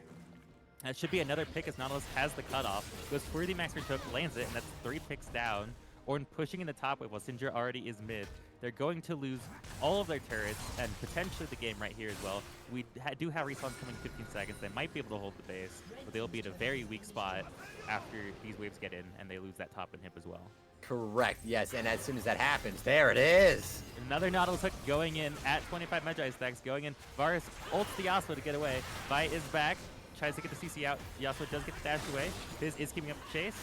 That should be another pick as Nautilus has the cutoff. Goes for the Max Retook, lands it, and that's 3 picks down. Ornn pushing in the top wave while Syndra already is mid. They're going to lose all of their turrets and potentially the game right here as well. We do have respawns coming in 15 seconds. They might be able to hold the base, but they'll be at a very weak spot after these waves get in and they lose that top inhib as well. Correct, yes, and as soon as that happens, there it is! Another Nautilus hook going in at 25 Medjai stacks, going in. Varus ults the Yasuo to get away. Vi is back, tries to get the CC out. Yasuo does get the dash away. Fizz is keeping up the chase,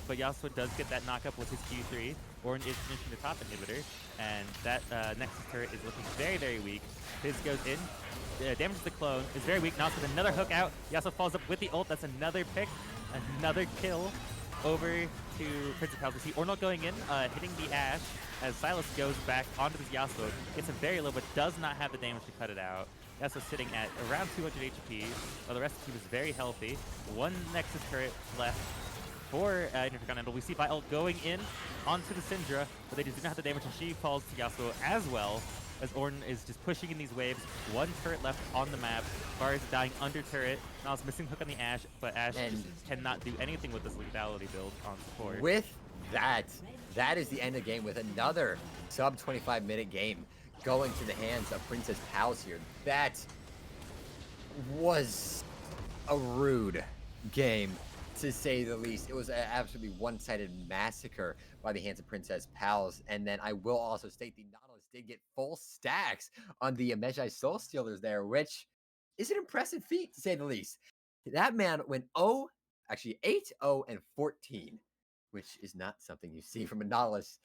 but Yasuo does get that knockup with his Q3. Ornn is finishing the top inhibitor, and that Nexus turret is looking very, very weak. Fizz goes in, damages the clone, is very weak. Now with another hook out. Yasuo follows up with the ult. That's another pick, another kill over to Prince of Pals. We see Ornn going in, hitting the Ash as Sylas goes back onto this Yasuo. Gets him very low, but does not have the damage to cut it out. Yasuo sitting at around 200 HP, while the rest of the team is very healthy. One Nexus turret left for Intercontinental. We see Viol going in onto the Syndra, but they just do not have the damage, and she falls to Yasuo as well, as Ornn is just pushing in these waves. One turret left on the map. Varus dying under turret. Now it's missing hook on the Ash, but Ash just cannot do anything with this lethality build on support. With that is the end of the game with another sub 25-minute game going to the hands of Princess Pals here. That was a rude game, to say the least. It was an absolutely one-sided massacre by the hands of Princess Pals. And then I will also state the Nautilus did get full stacks on the Medjai Soul Stealers there, which is an impressive feat, to say the least. That man went 8-0-14, which is not something you see from a Nautilus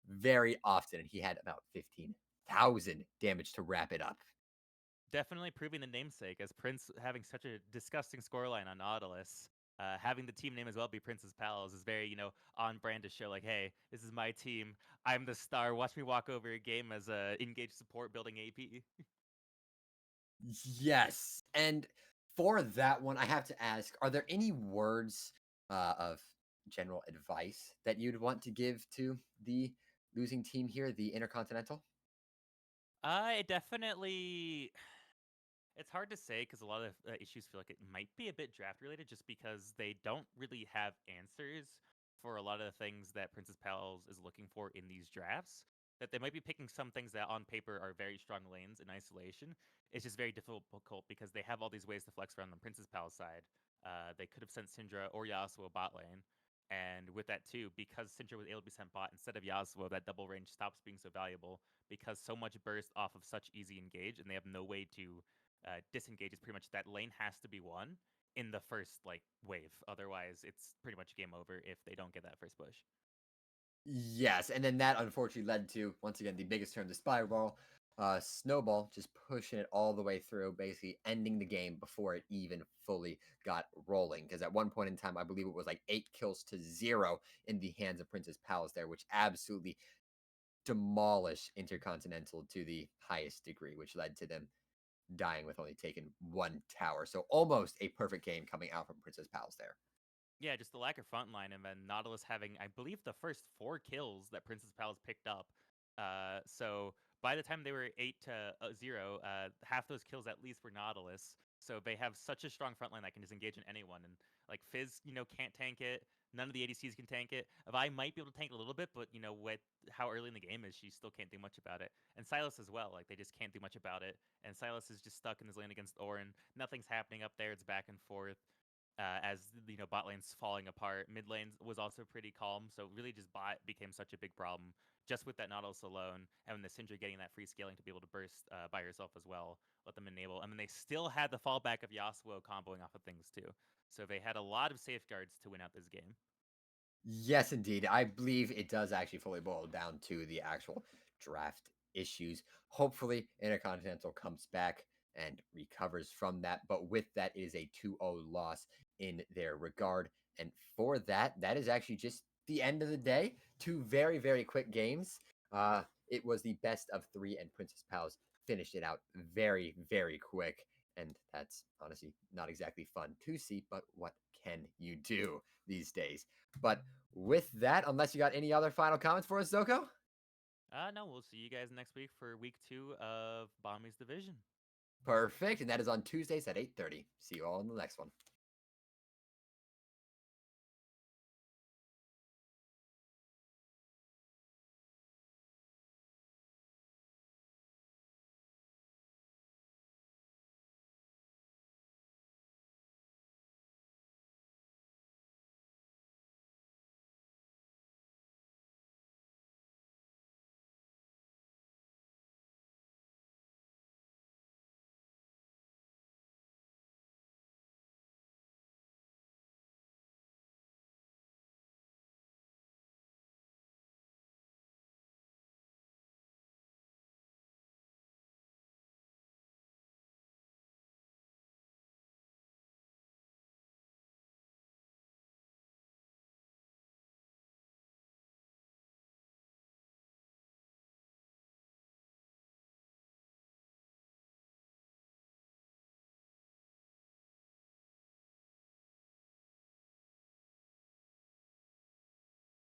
very often. And he had about 15,000 damage to wrap it up. Definitely proving the namesake as Prince having such a disgusting scoreline on Nautilus. Having the team name as well be Prince's Pals is very, on brand to show like, hey, this is my team. I'm the star. Watch me walk over a game as a engaged support building AP. Yes. And for that one, I have to ask, are there any words of general advice that you'd want to give to the losing team here, the Intercontinental? It definitely it's hard to say because a lot of issues feel like it might be a bit draft related just because they don't really have answers for a lot of the things that Princess Pals is looking for in these drafts. That they might be picking some things that on paper are very strong lanes in isolation. It's just very difficult because they have all these ways to flex around the Princess Pals side. They could have sent Syndra or Yasuo bot lane. And with that too, because Syndra was able to be sent bot instead of Yasuo, that double range stops being so valuable because so much burst off of such easy engage, and they have no way to disengage is pretty much that lane has to be won in the first like wave. Otherwise, it's pretty much game over if they don't get that first push. Yes, and then that unfortunately led to, once again, the biggest term, the spiral. Snowball just pushing it all the way through, basically ending the game before it even fully got rolling. Because at one point in time, I believe it was like 8 kills to 0 in the hands of Princess Palace there, which absolutely demolished Intercontinental to the highest degree, which led to them dying with only taking one tower. So almost a perfect game coming out from Princess Palace there. Yeah, just the lack of front line, and then Nautilus having, I believe, the first 4 kills that Princess Palace picked up. So by the time they were 8-0, half those kills at least were Nautilus. So they have such a strong front line that can just engage in anyone. And like Fizz, can't tank it. None of the ADCs can tank it. Vi might be able to tank it a little bit, but with how early in the game is, she still can't do much about it. And Silas as well, like they just can't do much about it. And Silas is just stuck in his lane against Orin. Nothing's happening up there. It's back and forth as bot lane's falling apart. Mid lane was also pretty calm, so really just bot became such a big problem just with that Nautilus alone, and when the Syndra getting that free scaling to be able to burst by herself as well, let them enable. I mean, they still had the fallback of Yasuo comboing off of things too, so they had a lot of safeguards to win out this game. Yes, indeed. I believe it does actually fully boil down to the actual draft issues. Hopefully, Intercontinental comes back and recovers from that. But with that, it is a 2-0 loss in their regard. And for that, that is actually just the end of the day. Two very, very quick games. It was the best of three, and Princess Palace finished it out very, very quick. And that's honestly not exactly fun to see, but what can you do these days? But with that, unless you got any other final comments for us, Zoko? No, we'll see you guys next week for week 2 of Bommy's Division. Perfect. And that is on Tuesdays at 8:30. See you all in the next one.